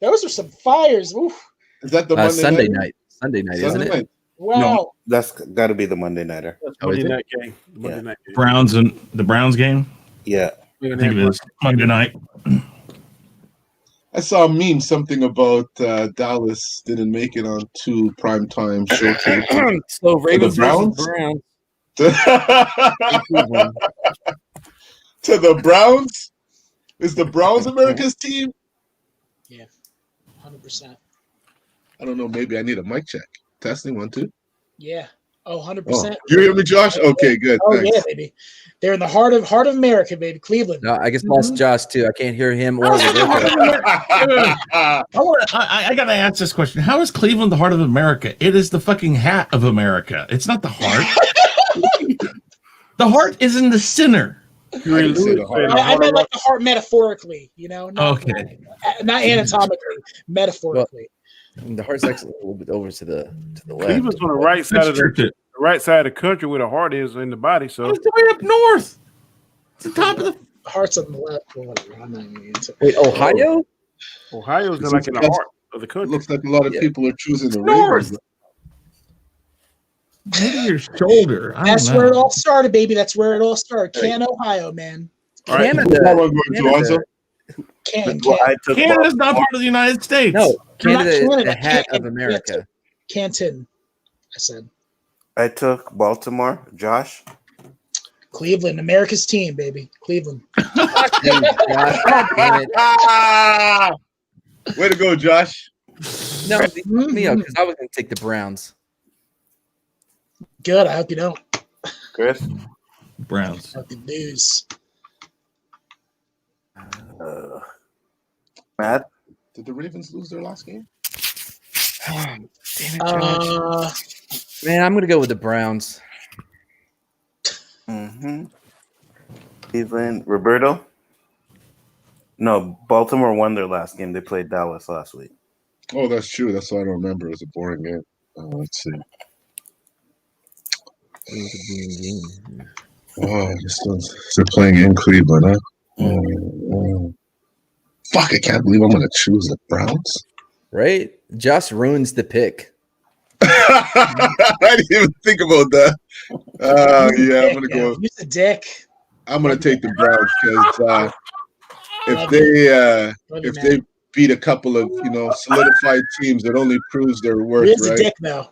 Those are some fires. Oof. Is that the Monday Sunday nighter? night. Sunday night, Sunday isn't it? night. Wow. No, that's got to be the Monday nighter. That's Oh, is Monday it? night game. Monday Yeah. night game. Browns and the Browns game. Yeah. I think it is Monday night. I saw a meme, something about Dallas didn't make it on 2 primetime showcases. So Ravens Browns? versus Browns. To the Browns? Is the Browns America's team? 100%. I don't know. Maybe I need a mic check. Testing 1, 2. Yeah. Oh, 100%. Oh, you hear me, Josh? Okay, good. Oh, Thanks. yeah, baby. They're in the heart of America, baby. Cleveland. No, I guess lost Josh too. I can't hear him or Roberto. I gotta ask this question: how is Cleveland the heart of America? It is the fucking hat of America. It's not the heart. The heart is in the center. Huey didn't say Lewis the heart. said I meant like the heart metaphorically, not, Okay. not anatomically, metaphorically. The heart's actually a little bit over to the left. Cleveland's on the right side of That's the true. right side of the country where the heart is in the body. So It's way up north. It's the top of the. Heart's on the left. Well, whatever. I'm not even into it. Wait, Ohio? Ohio's like in the heart of the It country. looks like a lot of Yeah. people are choosing the North. Ravens. Maybe your shoulder. I That's don't where it know. all started, baby. That's where it all started. Canton, Ohio, man. All right. Who's that one going to, Canada. Anzo? Canton. Well, I took Canada's not part of the United States. No, Canada is Canada, the hat Canton, of America. Canton, I said. I took Baltimore. Josh. Cleveland, America's team, baby. Cleveland. Damn it. Way to go, Josh. No, me up because I was going to take the Browns. Good. I hope you don't. Chris. Browns. Hope you lose. Matt. Did the Ravens lose their last game? Damn it, Josh. Uh, Man, I'm going to go with the Browns. Mm-hmm. Cleveland. Roberto. No, Baltimore won their last game. They played Dallas last week. Oh, that's true. That's why I don't remember. It was a boring game. Let's see. Oh, they're playing in Cleveland, huh? Oh. Fuck, I can't believe I'm going to choose the Browns. Right? Josh ruins the pick. I didn't even think about that. Yeah, I'm going to go. Use the dick. I'm going to take the Browns because if they beat a couple of solidified teams, it only proves their worth, He is a right? dick, though.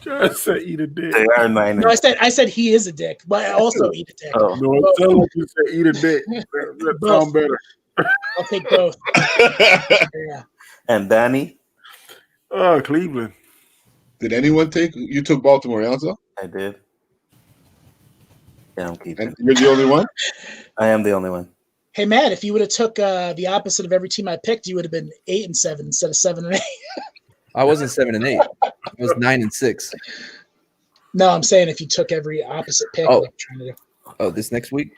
Josh said eat a dick. They are 9. No, I said he is a dick, but I also eat a dick. Oh. No, it sounds like you said eat a dick. That sounds better. I'll take both. Yeah. And Danny. Oh, Cleveland. Did anyone take? You took Baltimore, Alonso? I did. Yeah, I'm keeping. And you're the only one? I am the only one. Hey, Matt, if you would have took the opposite of every team I picked, you would have been 8-7 instead of 7-8. I wasn't 7-8. I was 9-6. No, I'm saying if you took every opposite pick. Oh. like I'm trying to do. Oh, this next week?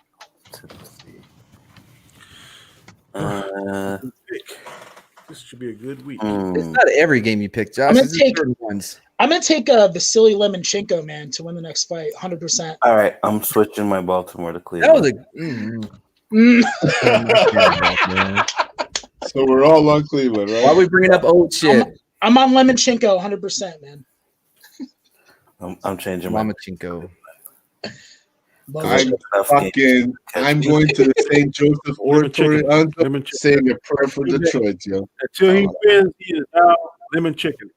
This should be a good week. It's not every game you pick, Josh. I'm gonna This is take- certain ones. I'm going to take the silly Lemonchenko, man, to win the next fight, 100%. All right, I'm switching my Baltimore to That Cleveland. was a. So we're all on Cleveland, right? Why are we bringing up old shit? I'm on Lemonchenko 100%, man. I'm changing my. Mamachenko. I'm going to the St. Joseph Oratory, Lemon chicken. saying a prayer for Detroit, yo. Until he wins, he is now lemon chicken.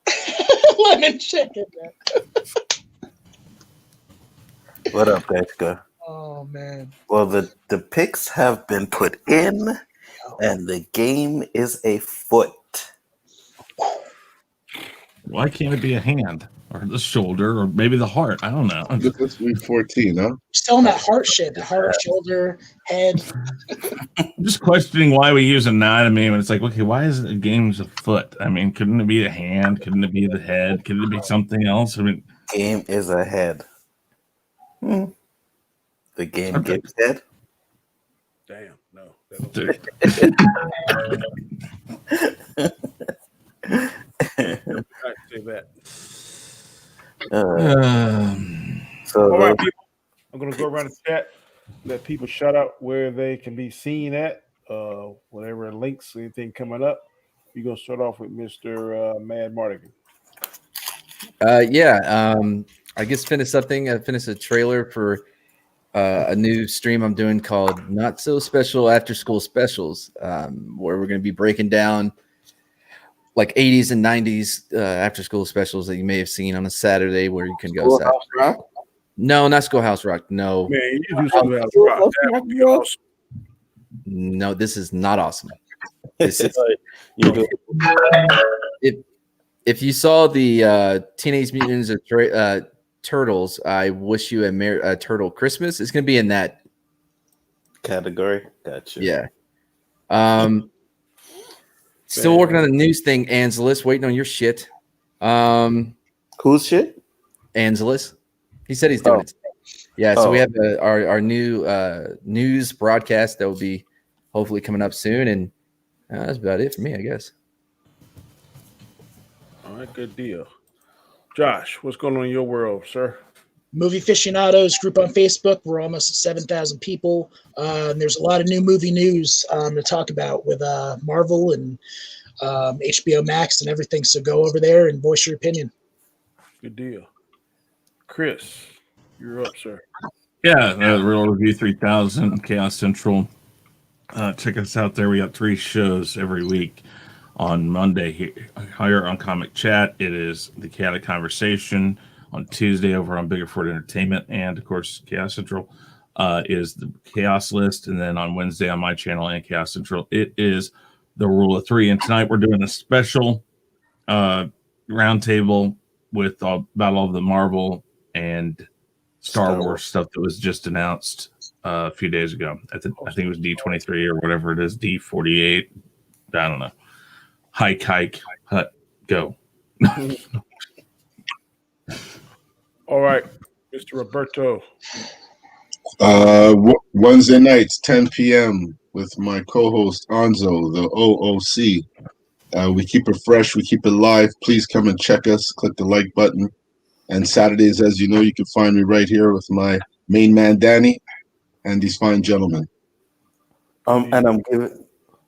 Lemonchenko, man. What up, Gaiskar? Oh, man. Well, the picks have been put in, and the game is afoot. Why can't it be a hand or the shoulder or maybe the heart? I don't know. Look, that's week 14, huh? Still on that heart shit. The heart, shoulder, head. I'm just questioning why we use anatomy when it's like, okay, why is it games of foot? I mean, couldn't it be a hand? Couldn't it be the head? Couldn't it be something else? I mean, Game is a head. The game Okay. gives head. Damn, no. dude, I say that. So All right, people. I'm gonna go around the chat, let people shout out where they can be seen at, whatever links, anything coming up. We're gonna start off with Mr. Mad Mardigan. I guess finished something. I finished a trailer for a new stream I'm doing called Not So Special After School Specials, where we're going to be breaking down like 80s and 90s after school specials that you may have seen on a Saturday where you can go. Schoolhouse Rock? No, not Schoolhouse Rock. No, Man, you do something else. Rock. That would be awesome. no, this is not awesome. This is, You do. if you saw the Teenage Mutant Ninja Turtles, I wish you a turtle Christmas. It's going to be in that Category. Gotcha. Yeah. Still working on the news thing, Angeles. Waiting on your shit. Who's shit? Angeles. He said he's doing it. Yeah. So we have our new news broadcast that will be hopefully coming up soon, and that's about it for me, I guess. All right, good deal. Josh, what's going on in your world, sir? Movie Aficionados group on Facebook. We're almost at 7,000 people. There's a lot of new movie news to talk about with Marvel and HBO Max and everything. So go over there and voice your opinion. Good deal. Chris, you're up, sir. yeah, Real Review 3000, Chaos Central. Check us out there. We got 3 shows every week. On Monday here on Comic Chat, it is the Chaotic Conversation. On Tuesday over on Biggerford Entertainment, and of course Chaos Central is the Chaos List, and then on Wednesday on my channel and Chaos Central it is the Rule of 3. And tonight we're doing a special roundtable with about all the Marvel and Star Wars stuff that was just announced a few days ago. I think it was D23 or whatever it is, D48. I don't know. Hike, hut, go. All right, Mr. Roberto. Wednesday nights, 10 p.m. with my co-host Anzo, the OOC. We keep it fresh, we keep it live. Please come and check us. Click the like button. And Saturdays, as you know, you can find me right here with my main man Danny and these fine gentlemen. And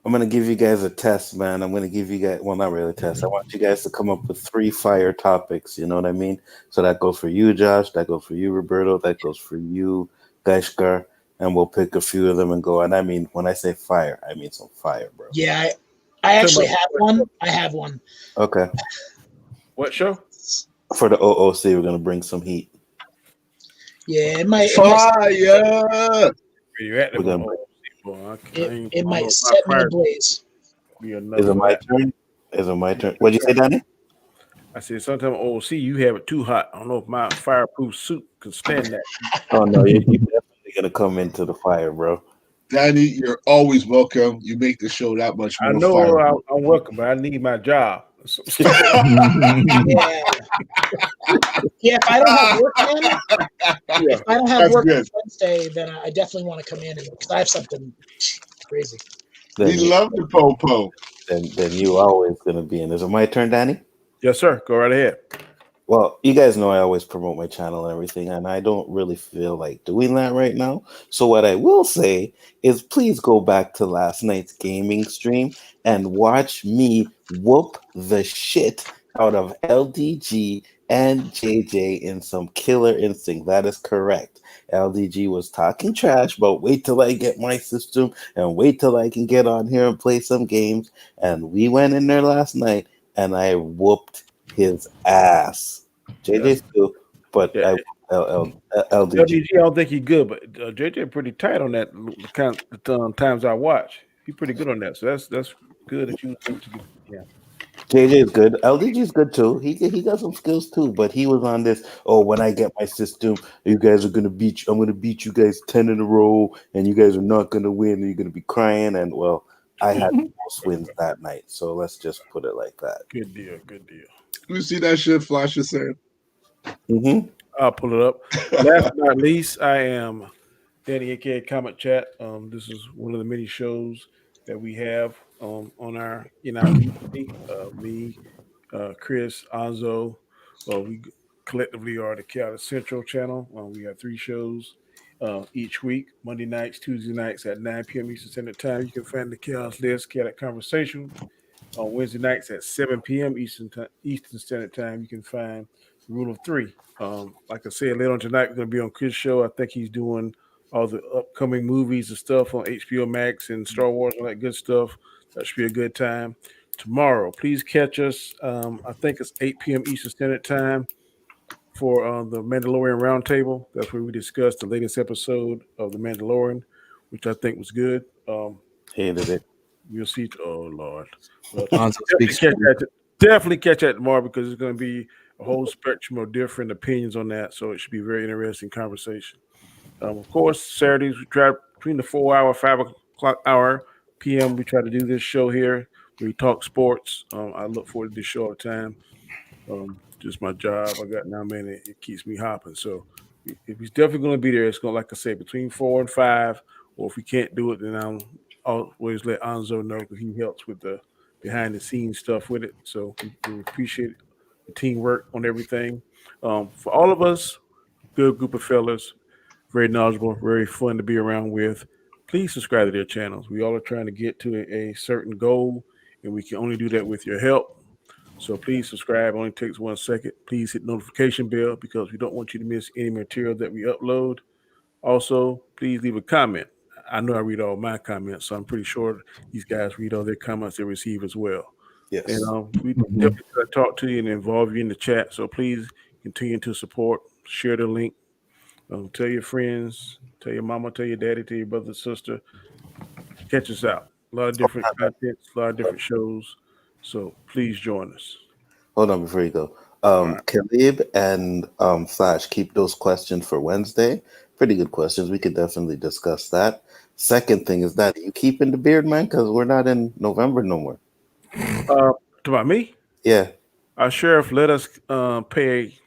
I'm gonna give you guys a test, man. I'm gonna give you guys, well, not really a test. I want you guys to come up with 3 fire topics. You know what I mean? So that goes for you, Josh. That goes for you, Roberto. That goes for you, Gaiskar. And we'll pick a few of them and go. And I mean, when I say fire, I mean some fire, bro. Yeah, I actually have one. I have one. Okay. What show? For the OOC, we're gonna bring some heat. Yeah, it might. Fire! Where you at? We're gonna It might set me ablaze. Is it my turn? Is it my turn? What'd you say, Danny? I said, sometimes OC, you have it too hot. I don't know if my fireproof suit can stand that. Oh no, you're definitely gonna come into the fire, bro. Danny, you're always welcome. You make the show that much more I know fire. I'm welcome, but I need my job. Yeah, if I don't have work, if I don't have That's work good. on Wednesday, then I definitely want to come in because I have something crazy. We love the po-po. Then you always gonna be in. Is it my turn, Danny? Yes, sir. Go right ahead. Well, you guys know I always promote my channel and everything, and I don't really feel like doing that right now. So what I will say is please go back to last night's gaming stream and watch me whoop the shit out of LDG and JJ in some Killer Instinct. That is correct. LDG was talking trash, but wait till I get my system and wait till I can get on here and play some games. And we went in there last night and I whooped his ass. JJ's too, but Yeah. LDG. LDG, I don't think he's good, but JJ pretty tight on that. The kind of times I watch, he's pretty good on that. So that's good that you. Yeah. JJ is good. LDG is good too. He got some skills too, but he was on this. Oh, when I get my system, you guys are gonna beat. I'm gonna beat you guys 10 in a row, and you guys are not gonna win. And you're gonna be crying. And well, I had the most wins that night, so let's just put it like that. Good deal. Good deal. You see that shit Flash is saying? Mm-hmm. I'll pull it up. Last but not least, I am Danny aka Comic Chat. This is one of the many shows that we have on our community. Me, Chris, Anzo, we collectively are the Chaotic Central channel. We have 3 shows each week: Monday nights, Tuesday nights at 9 p.m. Eastern Standard Time. You can find the Chaos List, Chaotic Conversation on Wednesday nights at 7 p.m. Eastern Standard Time. You can find Rule of 3. Like I said, later on tonight, we're going to be on Chris' show. I think he's doing all the upcoming movies and stuff on HBO Max and Star Wars and all that good stuff. That should be a good time. Tomorrow, please catch us. I think it's 8 p.m. Eastern Standard Time for the Mandalorian Roundtable. That's where we discussed the latest episode of The Mandalorian, which I think was good. Hated it. You'll see. Oh Lord! Well, Lonzo speaks definitely catch that tomorrow because it's going to be a whole spectrum of different opinions on that. So it should be a very interesting conversation. Of course, Saturdays we try between the 4 hour, 5 o'clock hour p.m. We try to do this show here. We talk sports. I look forward to this show all the time. Just my job. I got now, man. It keeps me hopping. So if he's definitely going to be there, it's going to, like I say, between 4 and 5. Or if we can't do it, then I'll always let Anzo know because he helps with the behind the scenes stuff with it. So we appreciate the teamwork on everything. For all of us, good group of fellas, very knowledgeable, very fun to be around with. Please subscribe to their channels. We all are trying to get to a certain goal, and we can only do that with your help. So please subscribe. It only takes 1 second. Please hit notification bell because we don't want you to miss any material that we upload. Also, please leave a comment. I know I read all my comments, so I'm pretty sure these guys read all their comments they receive as well. Yes. And we definitely try to talk to you and involve you in the chat. So please continue to support, share the link, tell your friends, tell your mama, tell your daddy, tell your brother, sister. Catch us out. A lot of different contents, a lot of different shows. So please join us. Hold on before you go. Khalib and Flash, keep those questions for Wednesday. Pretty good questions. We could definitely discuss that. Second thing is that you keeping the beard, man, because we're not in November no more. About me? Yeah. Our sheriff let us pay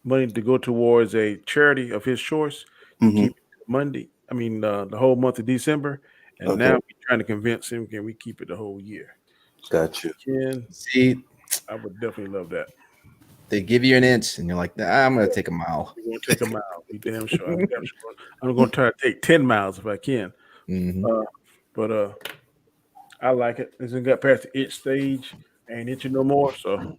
money to go towards a charity of his choice. Keep it Monday. I mean, the whole month of December. And now we're trying to convince him, can we keep it the whole year? So Got you. See, I would definitely love that. they give you an inch, and you're like, nah, I'm going to take a mile. We're going to take a mile. Be damn sure. I'm going to try to take 10 miles if I can. But I like it. It's got past the itch stage. I ain't itching no more, so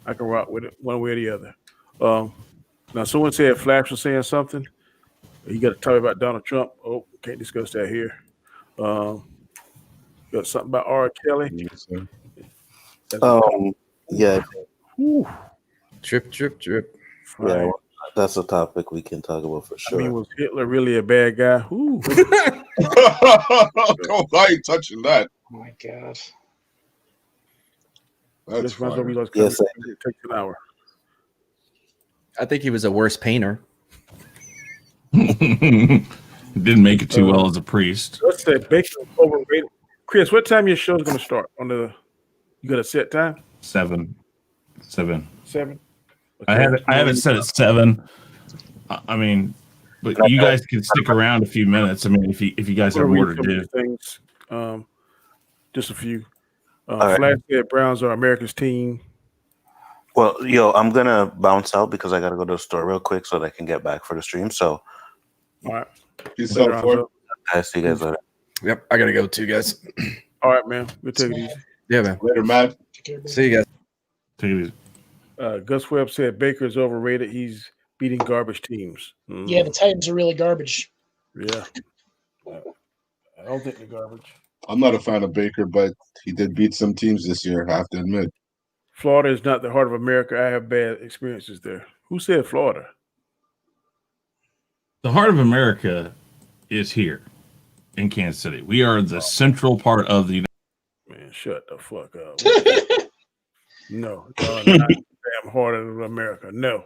I can rock with it one way or the other. Now, someone said Flash was saying something. You got to talk about Donald Trump. Oh, can't discuss that here. Got something about R. Kelly. Yeah. Whew. Drip, drip, drip. Yeah, that's a topic we can talk about for sure. I mean, was Hitler really a bad guy? Why are you touching that? Oh my God. That's Yes, it takes an hour. I think he was a worse painter. Didn't make it too well as a priest. Let's say Baker overrated. Chris, what time your show is going to start? You got a set time? 7. 7. 7. Okay. I have it set at 7. I mean, but you guys can stick around a few minutes. I mean, if you guys have more to do. Things, just a few. Flash said Browns are America's team. Well, I'm gonna bounce out because I gotta go to the store real quick so that I can get back for the stream. So, all right. Peace out, Ford. I see you guys later. Yep, I gotta go too, guys. All right, man. We'll take it easy. Yeah, man. Later, Matt. See you guys. Take it easy. Gus Webb said Baker's overrated. He's beating garbage teams. Yeah, the Titans are really garbage. Yeah. I don't think they're garbage. I'm not a fan of Baker, but he did beat some teams this year, I have to admit. Florida is not the heart of America. I have bad experiences there. Who said Florida? The heart of America is here in Kansas City. We are the central part of the United Man, shut the fuck up. What the- no, y'all not damn harder than America. No.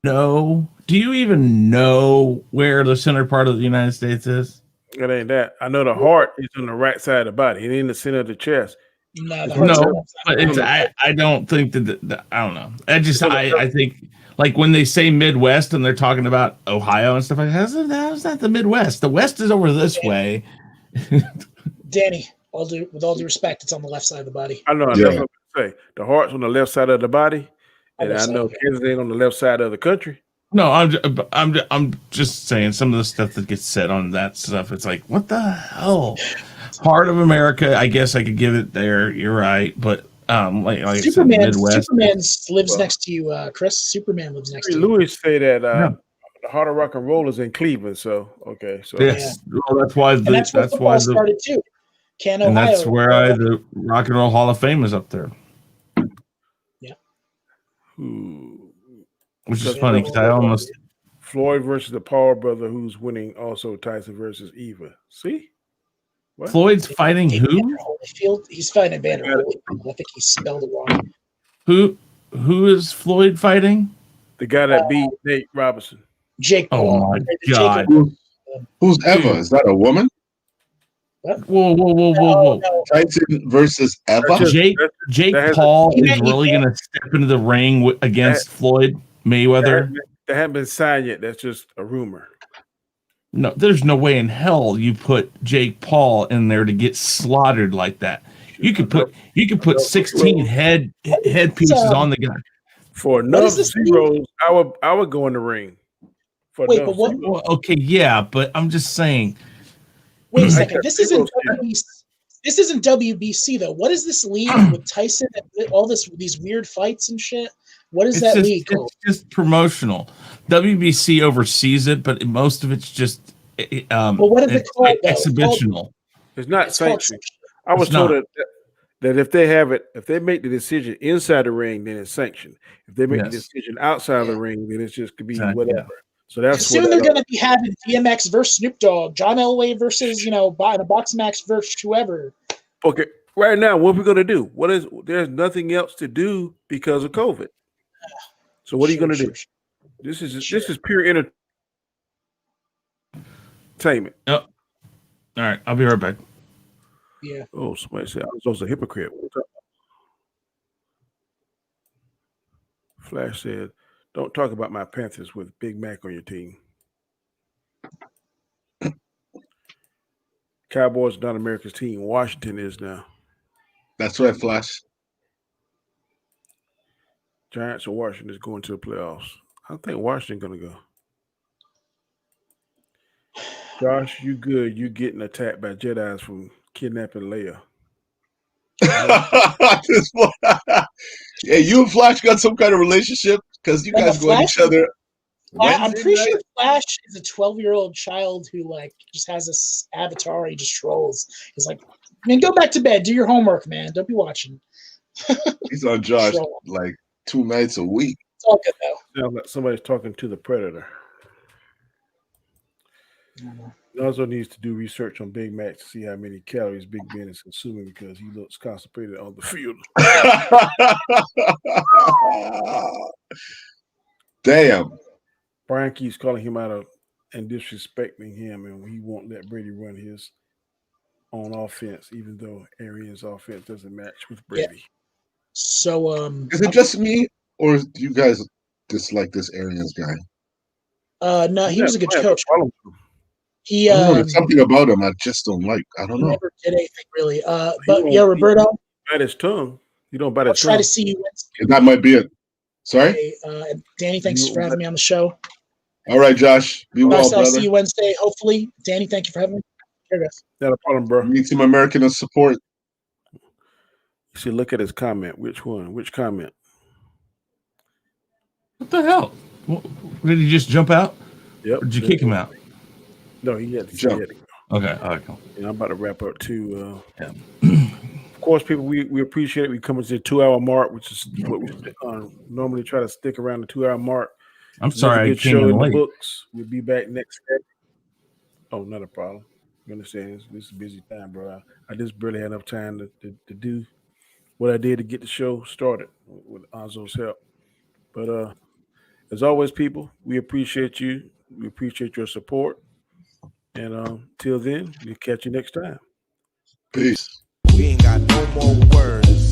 No. Do you even know where the center part of the United States is? It ain't that. I know the heart is on the right side of the body. It ain't the center of the chest. No, It's the heart's on on No, the left but side. I don't think that I don't know. on I think like when they say Midwest and they're talking about Ohio and stuff like that, that's not the Midwest. The West is over this way. Danny, with all due respect, it's on the left side of the body. I know. Yeah. That's what I'm saying. The heart's on the left side of the body, and Left I side, know okay. Kansas ain't on the left side of the country. No, I'm just saying some of the stuff that gets said on that stuff. It's like, what the hell? Heart of America. I guess I could give it there. You're right, but like I said, Midwest. Superman lives Well, next to you, Chris. Superman lives next to you. Louis say that Yeah. the heart of rock and roll is in Cleveland. So okay, so Yes, well, that's why And that's where football started too. and Ohio. that's where the Rock and Roll Hall of Fame is up there, which is funny because I almost Floyd versus the Paul brother, who's winning. Also Tyson versus Eva. See, what? Floyd's fighting who? Holyfield. He's fighting Evander Holyfield. I think he spelled it wrong. Who is Floyd fighting? The guy that beat Nate Robinson. Jake Oh Paul. my God! Who's Eva? Is that a woman? Whoa! No. Tyson versus Eva? Jake that Paul hasn't- is really going to step into the ring against Floyd Mayweather. That haven't been signed yet. That's just a rumor. No, there's no way in hell you put Jake Paul in there to get slaughtered like that. You could put 16 head pieces on the guy. For enough zeros, I would go in the ring. For Wait, enough but what? zeros. Well, okay, yeah, but I'm just saying. Wait a I second. got This isn't zeros here. WBC. This isn't WBC though. What is this league with Tyson and all these weird fights and shit? What is that league called? It's just promotional. WBC oversees it, but most of it's just Well, what is it called, though? exhibitional. It's not It's called sanctioned. I was It's told not. that if they make the decision inside the ring, then it's sanctioned. If they make the Yes. decision outside of the ring, then it's just could be Exactly, whatever. So that's Soon they're going to be having DMX versus Snoop Dogg, John Elway versus in a box match versus whoever. Okay, right now, what we're gonna do? There's nothing else to do because of COVID. So what are you gonna do? This is pure entertainment. Yep. All right, I'll be right back. Yeah. Oh, somebody said I was a hypocrite. Flash said, "Don't talk about my Panthers with Big Mac on your team." Cowboys are not America's team. Washington is now. That's right, Flash. Giants or Washington is going to the playoffs. I think Washington going to go. Josh, you good. You getting attacked by Jedis from kidnapping Leia. Yeah, you and Flash got some kind of relationship because you guys go at each other. I'm pretty sure Flash is a 12-year-old child who just has this avatar. He just trolls. He's like, man, go back to bed. Do your homework, man. Don't be watching. He's on Josh Troll. like 2 nights a week. It's all good though. Sounds like somebody's talking to the predator. He also needs to do research on Big Mac to see how many calories Big Ben is consuming because he looks constipated on the field. Damn. Brian keeps calling him out and disrespecting him, and he won't let Brady run his own offense, even though Arians' offense doesn't match with Brady. Yeah. So, is it just me, or do you guys dislike this Arians guy? No, he was a good coach. He I don't know, there's something about him I just don't like. I don't know. Never did anything really. But yeah, Roberto. Bite his tongue. You don't bite I'll his try tongue. to see you Wednesday. That might be it. Sorry? Danny, thanks for having me on the show. All right, Josh. Be well, I'll brother. see you Wednesday, hopefully. Danny, thank you for having me. Here, guys. Not a problem, bro. Need some American support. You should look at his comment. Which one? Which comment? What the hell? Did he just jump out? Yep. Or did you kick him out? No, he had to jump. Okay. All right, cool. And I'm about to wrap up too. Yeah. Of course, people, we appreciate it. We come to the 2-hour mark, which is what we normally try to stick around the 2-hour mark. I'm It's sorry another I good came show in in the late. books. We'll be back next week. Oh, not a problem. You understand? This is a busy time, bro. I just barely had enough time to do what I did to get the show started with Anzo's help. But as always, people, we appreciate you. We appreciate your support. And till then, we'll catch you next time. Peace. We ain't got no more words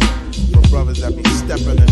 from brothers that be stepping and